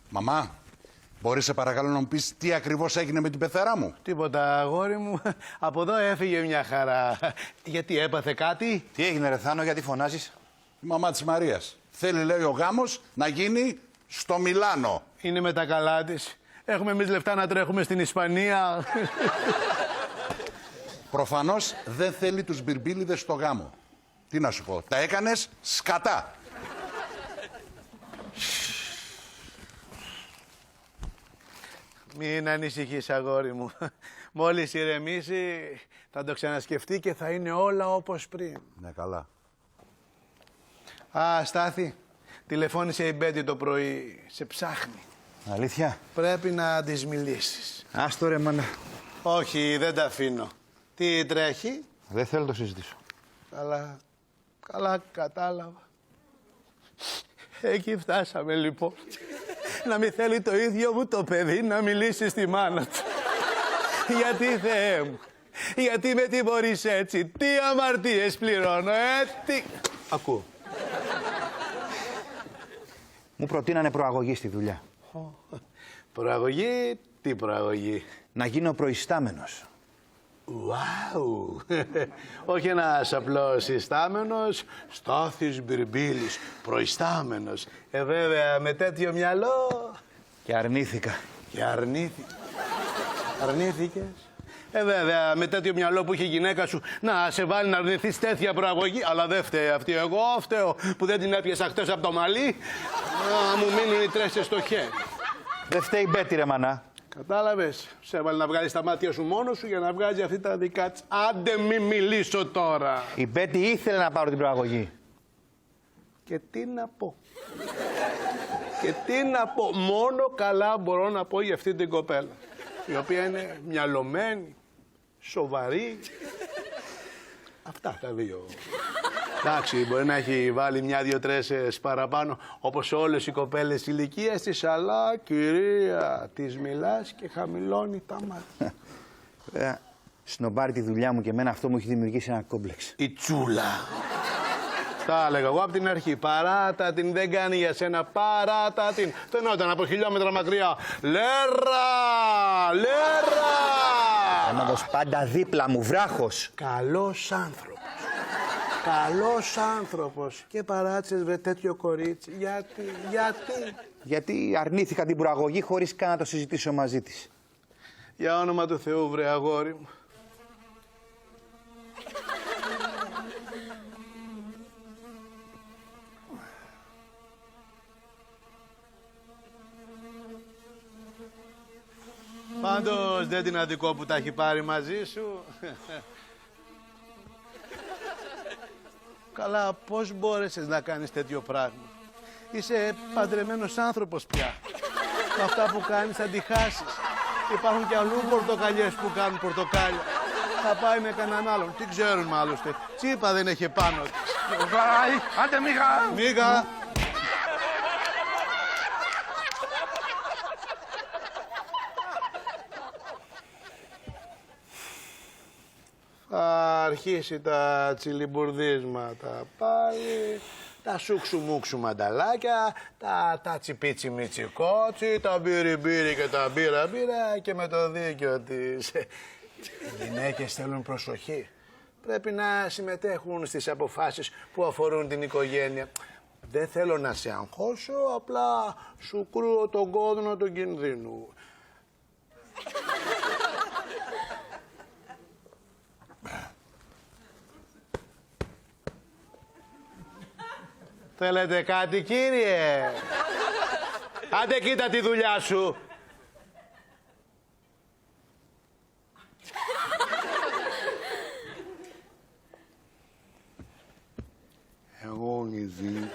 Μαμά, μπορείς σε παρακαλώ να μου πεις τι ακριβώς έγινε με την πεθερά μου? Τίποτα, αγόρι μου. Από εδώ έφυγε μια χαρά. Γιατί έπαθε κάτι? Τι έγινε, ρε Θάνο, γιατί φωνάζεις? Η μαμά της Μαρίας. Θέλει, λέει, ο γάμος να γίνει στο Μιλάνο. Είναι με τα καλά της. Έχουμε εμείς λεφτά να τρέχουμε στην Ισπανία. Προφανώς δεν θέλει τους μπιρμπίλιδες στο γάμο. Τι να σου πω, τα έκανες σκατά. Μην ανησυχείς, αγόρι μου. Μόλις ηρεμήσει θα το ξανασκεφτεί και θα είναι όλα όπως πριν. Ναι, καλά. Α, Στάθη, τηλεφώνησε η Μπέτη το πρωί. Σε ψάχνει. Αλήθεια? Πρέπει να της μιλήσεις. Άστο ρε μάνα. Όχι, δεν τα αφήνω. Τι τρέχει? Δεν θέλω να το συζητήσω. Καλά κατάλαβα. Εκεί φτάσαμε λοιπόν. Να μην θέλει το ίδιο μου το παιδί να μιλήσει στη μάνα του. Γιατί, Θεέ μου, γιατί με τιμωρείς έτσι? Τι αμαρτίες πληρώνω, τι... Ακούω. Μου προτείνανε προαγωγή στη δουλειά. Προαγωγή, τι προαγωγή? Να γίνω προϊστάμενος. Ουάου! Όχι ένας απλός ιστάμενος, Στάθης Μπιρμπίλης, προϊστάμενος. Βέβαια, με τέτοιο μυαλό... Και αρνήθηκα. Και αρνήθηκες? Βέβαια, με τέτοιο μυαλό που έχει η γυναίκα σου να σε βάλει να αρνηθείς τέτοια προαγωγή. Αλλά δεν φταίει αυτή. Εγώ φταίω που δεν την έπιασα χτες από το μαλλί. Να μου μείνουν οι τρέσσες στο χέρι. Δεν φταίει η Μπέτη, ρε μανά. Κατάλαβες, σε έβαλε να βγάλεις τα μάτια σου μόνος σου για να βγάζει αυτή τα δικά της. Άντε μη μιλήσω τώρα. Η Μπέτη ήθελε να πάρω την προαγωγή. Και τι να πω. Και τι να πω. Μόνο καλά μπορώ να πω για αυτή την κοπέλα. Η οποία είναι μυαλωμένη, σοβαρή. Αυτά τα δύο. Εντάξει, μπορεί να έχει βάλει 1-2 τρέσσες παραπάνω, όπως όλες οι κοπέλες ηλικίας της, αλλά κυρία, της μιλάς και χαμηλώνει τα μάτια. Βέβαια, σνομπάρει τη δουλειά μου και εμένα αυτό μου έχει δημιουργήσει ένα κόμπλεξ. Η τσούλα. Τα έλεγα εγώ από την αρχή. Παράτα την, δεν κάνει για σένα. Παράτα την. Φαινόταν από χιλιόμετρα μακριά. Λέρα! Λέρα! Άναδος πάντα δίπλα μου, βράχος. Καλός άνθρωπος. Καλός άνθρωπος. Και παράτησες βρε τέτοιο κορίτσι. Γιατί αρνήθηκα την προαγωγή χωρίς καν να το συζητήσω μαζί της. Για όνομα του Θεού βρε αγόρι μου. Πάντως δεν την αδικό που τα έχει πάρει μαζί σου. Καλά, πώς μπόρεσες να κάνεις τέτοιο πράγμα? Είσαι παντρεμένος άνθρωπος πια. Με αυτά που κάνεις θα τη χάσεις. Υπάρχουν και αλλού πορτοκαλιές που κάνουν πορτοκάλια. Θα πάει με κανέναν άλλον. Τι ξέρουμε άλλωστε. Τσίπα δεν έχει πάνω της. Άντε Μίγα! Μίγα! Θα αρχίσει τα τσιλιμπουρδίσματα πάλι, τα σούξου-μούξου μανταλάκια, τα τσιπίτσι μιτσικότσι, τα μπύρι-μπύρι και τα μπύρα-μπύρα και με το δίκιο της. Οι γυναίκες θέλουν προσοχή. Πρέπει να συμμετέχουν στις αποφάσεις που αφορούν την οικογένεια. Δεν θέλω να σε αγχώσω, απλά σου κρούω τον κόδωνα του κινδύνου. Θέλετε κάτι, κύριε? Άντε κοίτα τη δουλειά σου. Εγώ εσύ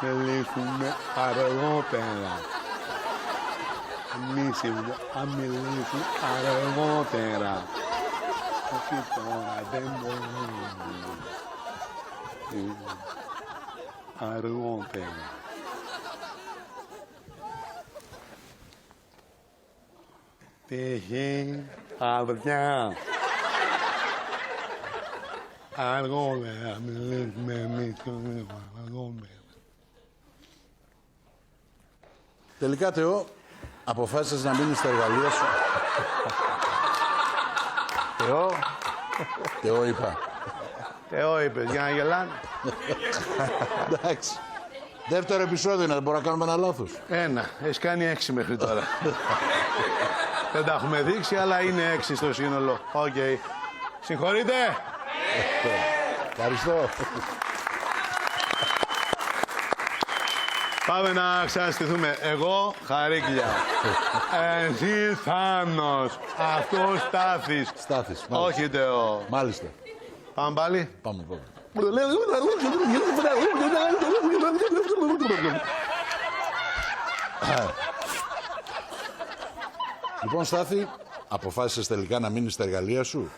μιλήσουμε αργότερα. Εμείς εδώ θα μιλήσουμε αργότερα. Όχι τώρα, δεν μπορούμε. Αργότερα. Τύχη, αυριά. Αργότερα, μιλήσουμε εμείς. Αργότερα. Τελικά, Θεό, αποφάσισες να μείνεις στα εργαλεία σου. Θεό. Θεό είπα. Θεό είπες, για να γελάνε. Εντάξει. Δεύτερο επεισόδιο είναι, δεν μπορούμε να κάνουμε ένα λάθος. Ένα. Έχεις κάνει 6 μέχρι τώρα. Δεν τα έχουμε δείξει, αλλά είναι 6 στο σύνολο. Οκ. Συγχωρείτε. Ευχαριστώ. Πάμε να ξαναστηθούμε. Εγώ, Χαρίκλια. Εσύ, Θάνος. Αυτός, Στάθης. Στάθης. Όχι, Θεό. Μάλιστα. Πάμε πάλι. Πάμε. Λοιπόν, Στάθη, αποφάσισες τελικά να μείνεις στα εργαλεία σου.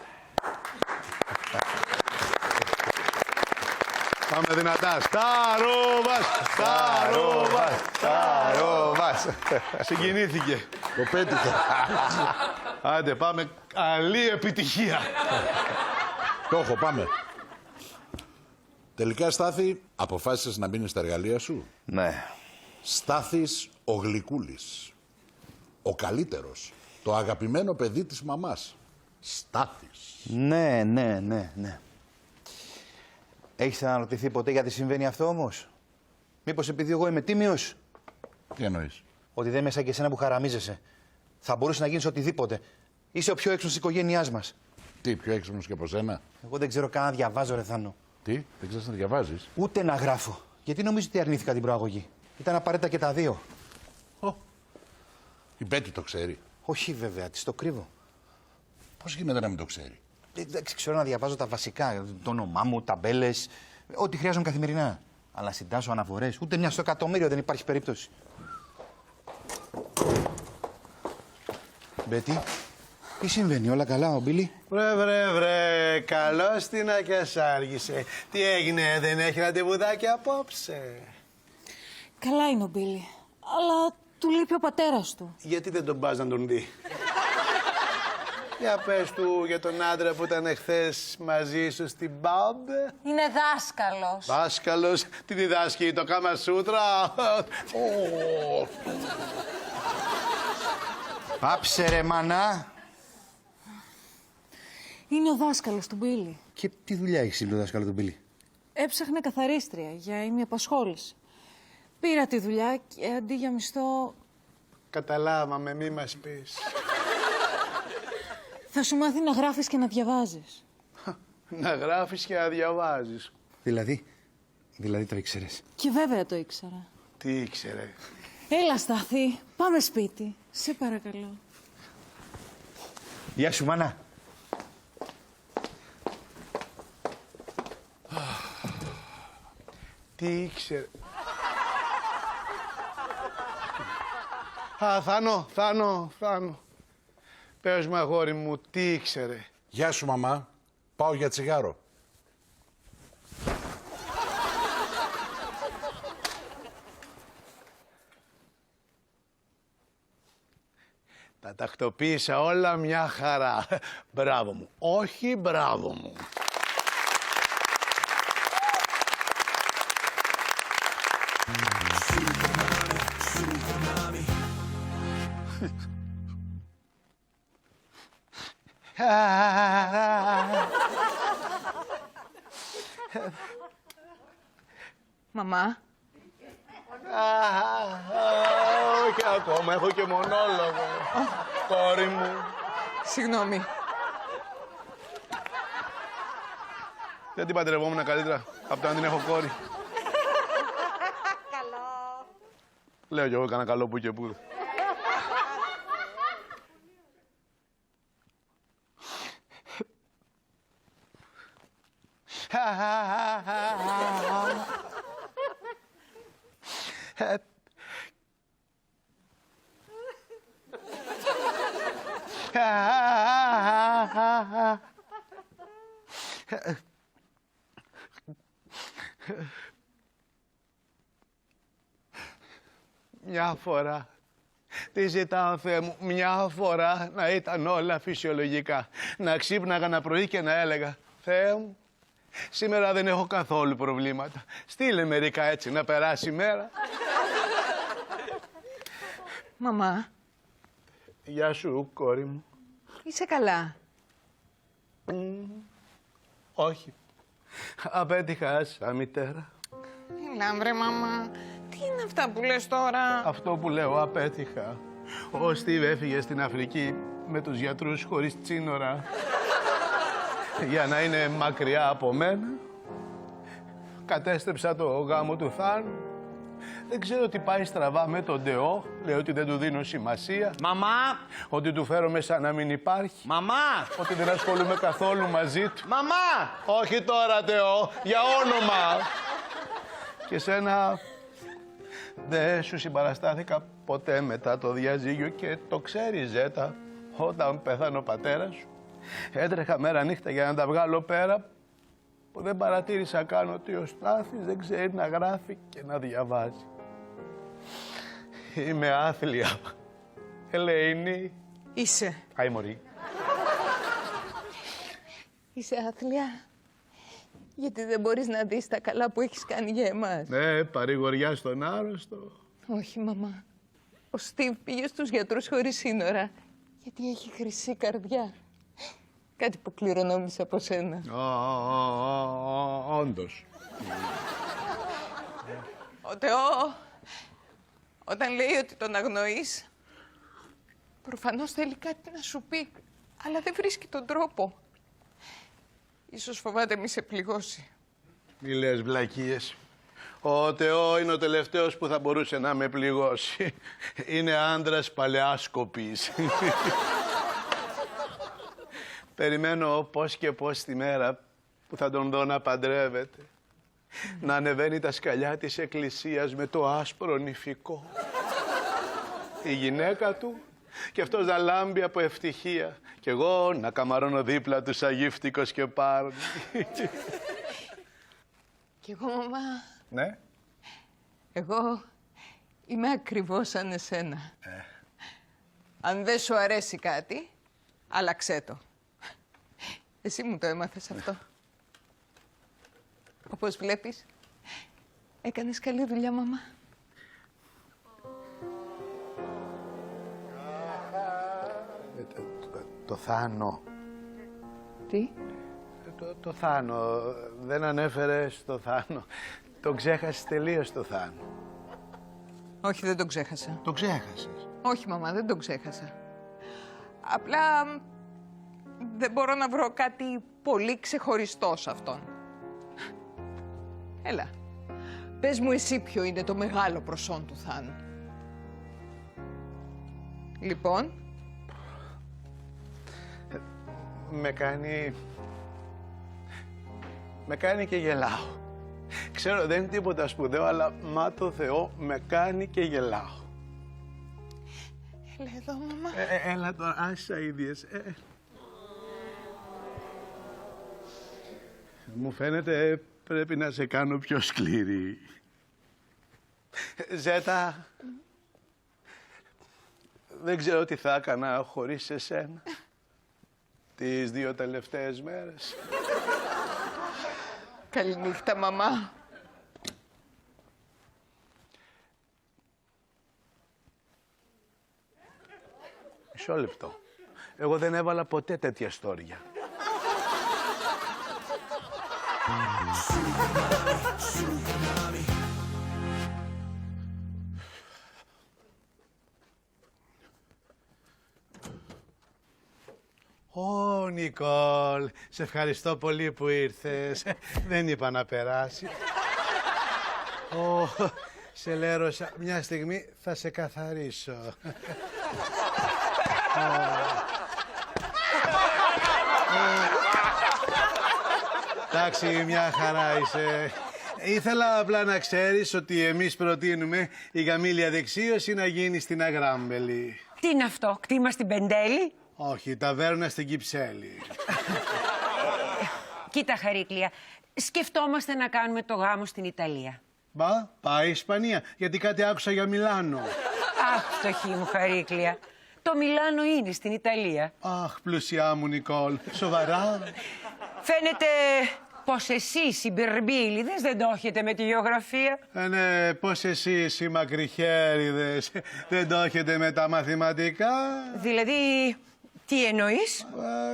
Πάμε δυνατά. Σταρόβας, Σταρόβας, Σταρόβας. Συγκινήθηκε. Το πέτυχε. Άντε, πάμε. Καλή επιτυχία. Το έχω, πάμε. Τελικά, Στάθη, αποφάσισες να μείνεις στα εργαλεία σου. Ναι. Στάθης ο Γλυκούλης. Ο καλύτερος. Το αγαπημένο παιδί της μαμάς. Στάθης. Ναι. Έχεις αναρωτηθεί ποτέ γιατί συμβαίνει αυτό όμως? Μήπως επειδή εγώ είμαι τίμιος? Τι εννοείς? Ότι δεν είμαι σαν και εσένα που χαραμίζεσαι. Θα μπορούσε να γίνεις οτιδήποτε. Είσαι ο πιο έξυπνος της οικογένειάς μας. Τι, πιο έξυπνος και από σένα? Εγώ δεν ξέρω καν να διαβάζω, ρε Θάνο. Τι, δεν ξέρεις να διαβάζεις? Ούτε να γράφω. Γιατί νομίζεις ότι αρνήθηκα την προαγωγή? Ήταν απαραίτητα και τα δύο. Η Μπέτη το ξέρει. Όχι βέβαια, της το κρύβω. Πώς γίνεται να μην το ξέρει? Εντάξει, ξέρω να διαβάζω τα βασικά. Το όνομά μου, ταμπέλες, ό,τι χρειάζομαι καθημερινά. Αλλά συντάσσω αναφορές. Ούτε μια στο εκατομμύριο δεν υπάρχει περίπτωση. Μπέτη, τι συμβαίνει, όλα καλά, ο Μπίλι? Βρε, καλώς την ακιασάργησε. Τι έγινε, δεν έχει ραντεβουδάκι απόψε? Καλά είναι ο Μπίλι, αλλά του λείπει ο πατέρας του. Γιατί δεν τον πας να τον δει? Για πες του για τον άντρα που ήταν εχθές μαζί σου στην pub. Είναι δάσκαλος. Δάσκαλος, τι διδάσκει, το Κάμα Σούτρα? Πάψε ρε μάνα. Είναι ο δάσκαλος του Μπίλι. Και τι δουλειά έχεις με τον δάσκαλο του Μπίλι? Έψαχνε καθαρίστρια για ημιαπασχόληση. Πήρα τη δουλειά και αντί για μισθό Καταλάβαμε, μη μας πεις. θα σου μάθει να γράφεις και να διαβάζεις. Να γράφεις και να διαβάζεις. Δηλαδή το ήξερες? Και βέβαια το ήξερα. Τι ήξερε? Έλα Στάθη, πάμε σπίτι. Σε παρακαλώ. Γεια σου μάνα. Τι ήξερε? Α, Θάνο. Πες μου, αγόρι μου, τι ήξερε? Γεια σου, μαμά. Πάω για τσιγάρο. Τα τακτοποίησα όλα μια χαρά. Μπράβο μου. Όχι μπράβο μου. Μαμά. Όχι ακόμα, έχω και μονόλογο. Κόρη μου. Συγγνώμη. Δεν την παντρευόμουν καλύτερα από το να την έχω κόρη. Καλό. Λέω κι εγώ κανένα καλό που και που. Μια φορά, τι ζητάω Θεέ μου, μια φορά να ήταν όλα φυσιολογικά. Να ξύπναγα ένα πρωί και να έλεγα, Θεέ μου, σήμερα δεν έχω καθόλου προβλήματα. Στείλε μερικά έτσι να περάσει η μέρα. Μαμά, Γεια σου, κόρη μου. είσαι καλά? Όχι. Απέτυχα σαν μητέρα. Έλα βρε μαμά, τι είναι αυτά που λες τώρα? Αυτό που λέω, απέτυχα. Ο Στίβ έφυγε στην Αφρική με τους γιατρούς χωρίς τσίνορα για να είναι μακριά από μένα. Κατέστρεψα το γάμο του Θάνου. Δεν ξέρω τι πάει στραβά με τον Ντεό. Λέω ότι δεν του δίνω σημασία. Μαμά! Ότι του φέρομαι σαν να μην υπάρχει. Μαμά! Ότι δεν ασχολούμαι καθόλου μαζί του. Μαμά! Όχι τώρα, Ντεό, για όνομα. Και σένα δεν σου συμπαραστάθηκα ποτέ μετά το διαζύγιο και το ξέρεις, Ζέτα. Όταν πέθανε ο πατέρας σου, έτρεχα μέρα νύχτα για να τα βγάλω πέρα, που δεν παρατήρησα καν ότι ο Στάθης δεν ξέρει να γράφει και να διαβάζει. Είμαι άθλια. Ελεηνή. Είσαι. Άι μωρή. Είσαι άθλια. Γιατί δεν μπορείς να δεις τα καλά που έχεις κάνει για εμάς. Ναι, παρηγοριά στον άρρωστο. Όχι, μαμά. Ο Στίβ πήγε στους γιατρούς χωρίς σύνορα. Γιατί έχει χρυσή καρδιά. Κάτι που κληρονόμησε από σένα. Όντως. Ο Θεό, όταν λέει ότι τον αγνοείς, προφανώς θέλει κάτι να σου πει, αλλά δεν βρίσκει τον τρόπο. Ίσως φοβάται μη σε πληγώσει. Μη λες βλακίες. Ο Θεό είναι ο τελευταίος που θα μπορούσε να με πληγώσει. Είναι άντρας παλαιάς κοπής. Περιμένω πώς και πώς τη μέρα που θα τον δω να παντρεύεται. Να ανεβαίνει τα σκαλιά της εκκλησίας με το άσπρο νηφικό. Η γυναίκα του και αυτός να λάμπει από ευτυχία. Κι εγώ να καμαρώνω δίπλα του σαν γύφτικος και πάρνει. Κι εγώ, μαμά, Ναι. εγώ είμαι ακριβώς σαν εσένα. Αν δεν σου αρέσει κάτι, άλλαξέ το. Εσύ μου το έμαθες αυτό. Όπως βλέπεις, έκανες καλή δουλειά, μαμά. Το Θάνο. Τι? Το Θάνο. Δεν ανέφερες το Θάνο. Το ξέχασες τελείως το Θάνο. Όχι, δεν τον ξέχασα. Το ξέχασες. Όχι, μαμά, δεν τον ξέχασα. Απλά δεν μπορώ να βρω κάτι πολύ ξεχωριστό σε αυτόν. Έλα, πες μου εσύ ποιο είναι το μεγάλο προσόν του Θάνου. Λοιπόν. Με κάνει και γελάω. Ξέρω δεν είναι τίποτα σπουδαίο, αλλά μα το Θεό με κάνει και γελάω. Έλα εδώ, μαμά. Έλα τώρα, άσε ίδιες. Μου φαίνεται πρέπει να σε κάνω πιο σκληρή. Ζέτα, δεν ξέρω τι θα έκανα χωρίς εσένα τις 2 τελευταίες μέρες. Καληνύχτα, μαμά. Μισό λεπτό. Εγώ δεν έβαλα ποτέ τέτοια στόρια. Ω, Νικόλ, σε ευχαριστώ πολύ που ήρθες. Δεν είπα να περάσει. Ω, σε λέρωσα. Μια στιγμή θα σε καθαρίσω. Εντάξει, μια χαρά είσαι. Ήθελα απλά να ξέρεις ότι εμείς προτείνουμε η γαμήλια δεξίωση να γίνει στην Αγράμπελη. Τι είναι αυτό, κτήμα στην Πεντέλη? Όχι, ταβέρνα στην Κυψέλη. Κοίτα, Χαρίκλια, σκεφτόμαστε να κάνουμε το γάμο στην Ιταλία. Μπα, πάει Ισπανία, γιατί κάτι άκουσα για Μιλάνο. Αχ, φτωχή μου Χαρίκλια. Το Μιλάνο είναι στην Ιταλία. Αχ, πλουσιά μου, Νικόλ. Σοβαρά. Φαίνεται πως εσείς οι μπερμπίλιδες δεν το έχετε με τη γεωγραφία. Ναι, πως εσείς οι μακριχέριδες δεν το έχετε με τα μαθηματικά. Δηλαδή, τι εννοείς?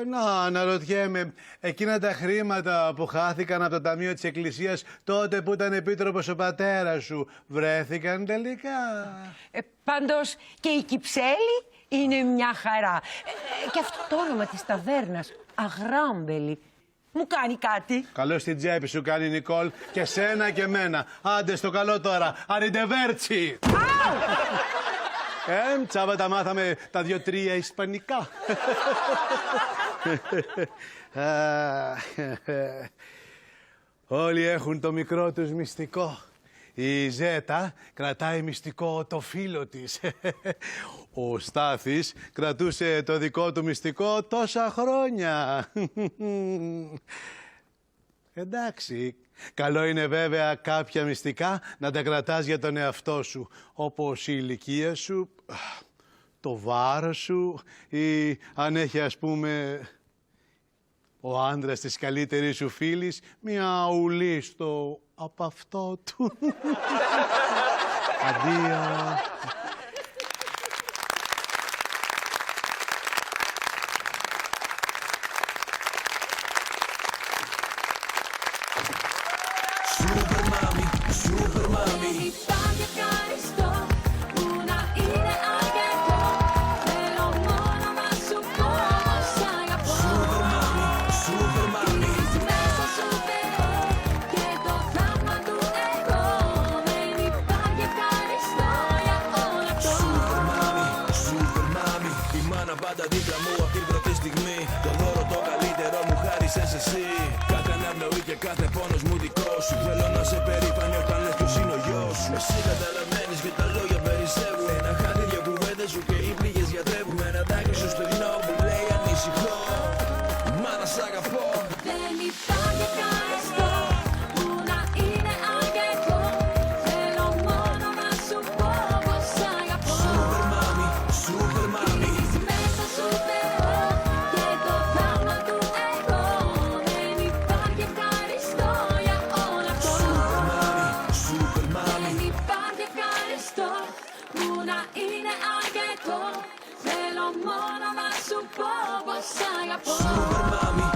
Να, αναρωτιέμαι, εκείνα τα χρήματα που χάθηκαν από το Ταμείο της Εκκλησίας τότε που ήταν επίτροπος ο πατέρας σου, βρέθηκαν τελικά? Πάντως και η Κυψέλη είναι μια χαρά. Και αυτό το όνομα της ταβέρνας, Αγράμπελη, μου κάνει κάτι. Καλό στην τσέπη σου κάνει, Νικόλ, και σένα και μένα. Άντε στο καλό τώρα, αριντεβέρτσι! Τσάβα τα μάθαμε τα 2-3 ισπανικά. Όλοι έχουν το μικρό τους μυστικό. Η Ζέτα κρατάει μυστικό το φίλο της. Ο Στάθης κρατούσε το δικό του μυστικό τόσα χρόνια. Εντάξει, καλό είναι βέβαια κάποια μυστικά να τα κρατάς για τον εαυτό σου, όπως η ηλικία σου, το βάρος σου ή αν έχει ας πούμε ο άντρας της καλύτερης σου φίλης μια ουλή στο από αυτό του. Αντίο. Super mami. Υπάρχει ευχαριστώ που να είναι αρκετό. Θέλω μόνο να σου πω πως αγαπώ. Super mami. Μέσα σου Θεό και το θαύμα του εγώ. Δεν υπάρχει ευχαριστώ για όλο αυτό. Super mami. Η μάνα πάντα δίπλα μου απ' την πρώτη στιγμή. Το δώρο το καλύτερο μου χάρισες εσύ. Κάθε αναπνοή και κάθε πόνος μου δικό σου. Θέλω να σε περήφανη όταν λες ποιος είναι ο γιος σου. Εσύ καταλαβαίνεις και τα λόγια περισσεύουν. Ένα χάδι, δυο κουβέντες σου και οι πληγές γιατρεύουν. Με ένα δάκρυ σου στο δινό που λέει ανησυχώ. Μάνα σ' αγαπώ. Δεν υπάρχει ευχαριστώ που να είναι αρκετό. Θέλω μόνο να σου πω πως αγαπώ. Super mami. Μέσα σου Θεό και το θαύμα του εγώ. Δεν υπάρχει ευχαριστώ για όλο αυτό. Super mami. Δεν υπάρχει ευχαριστώ που να είναι αρκετό. Θέλω μόνο να σου πω πως αγαπώ. Super mami.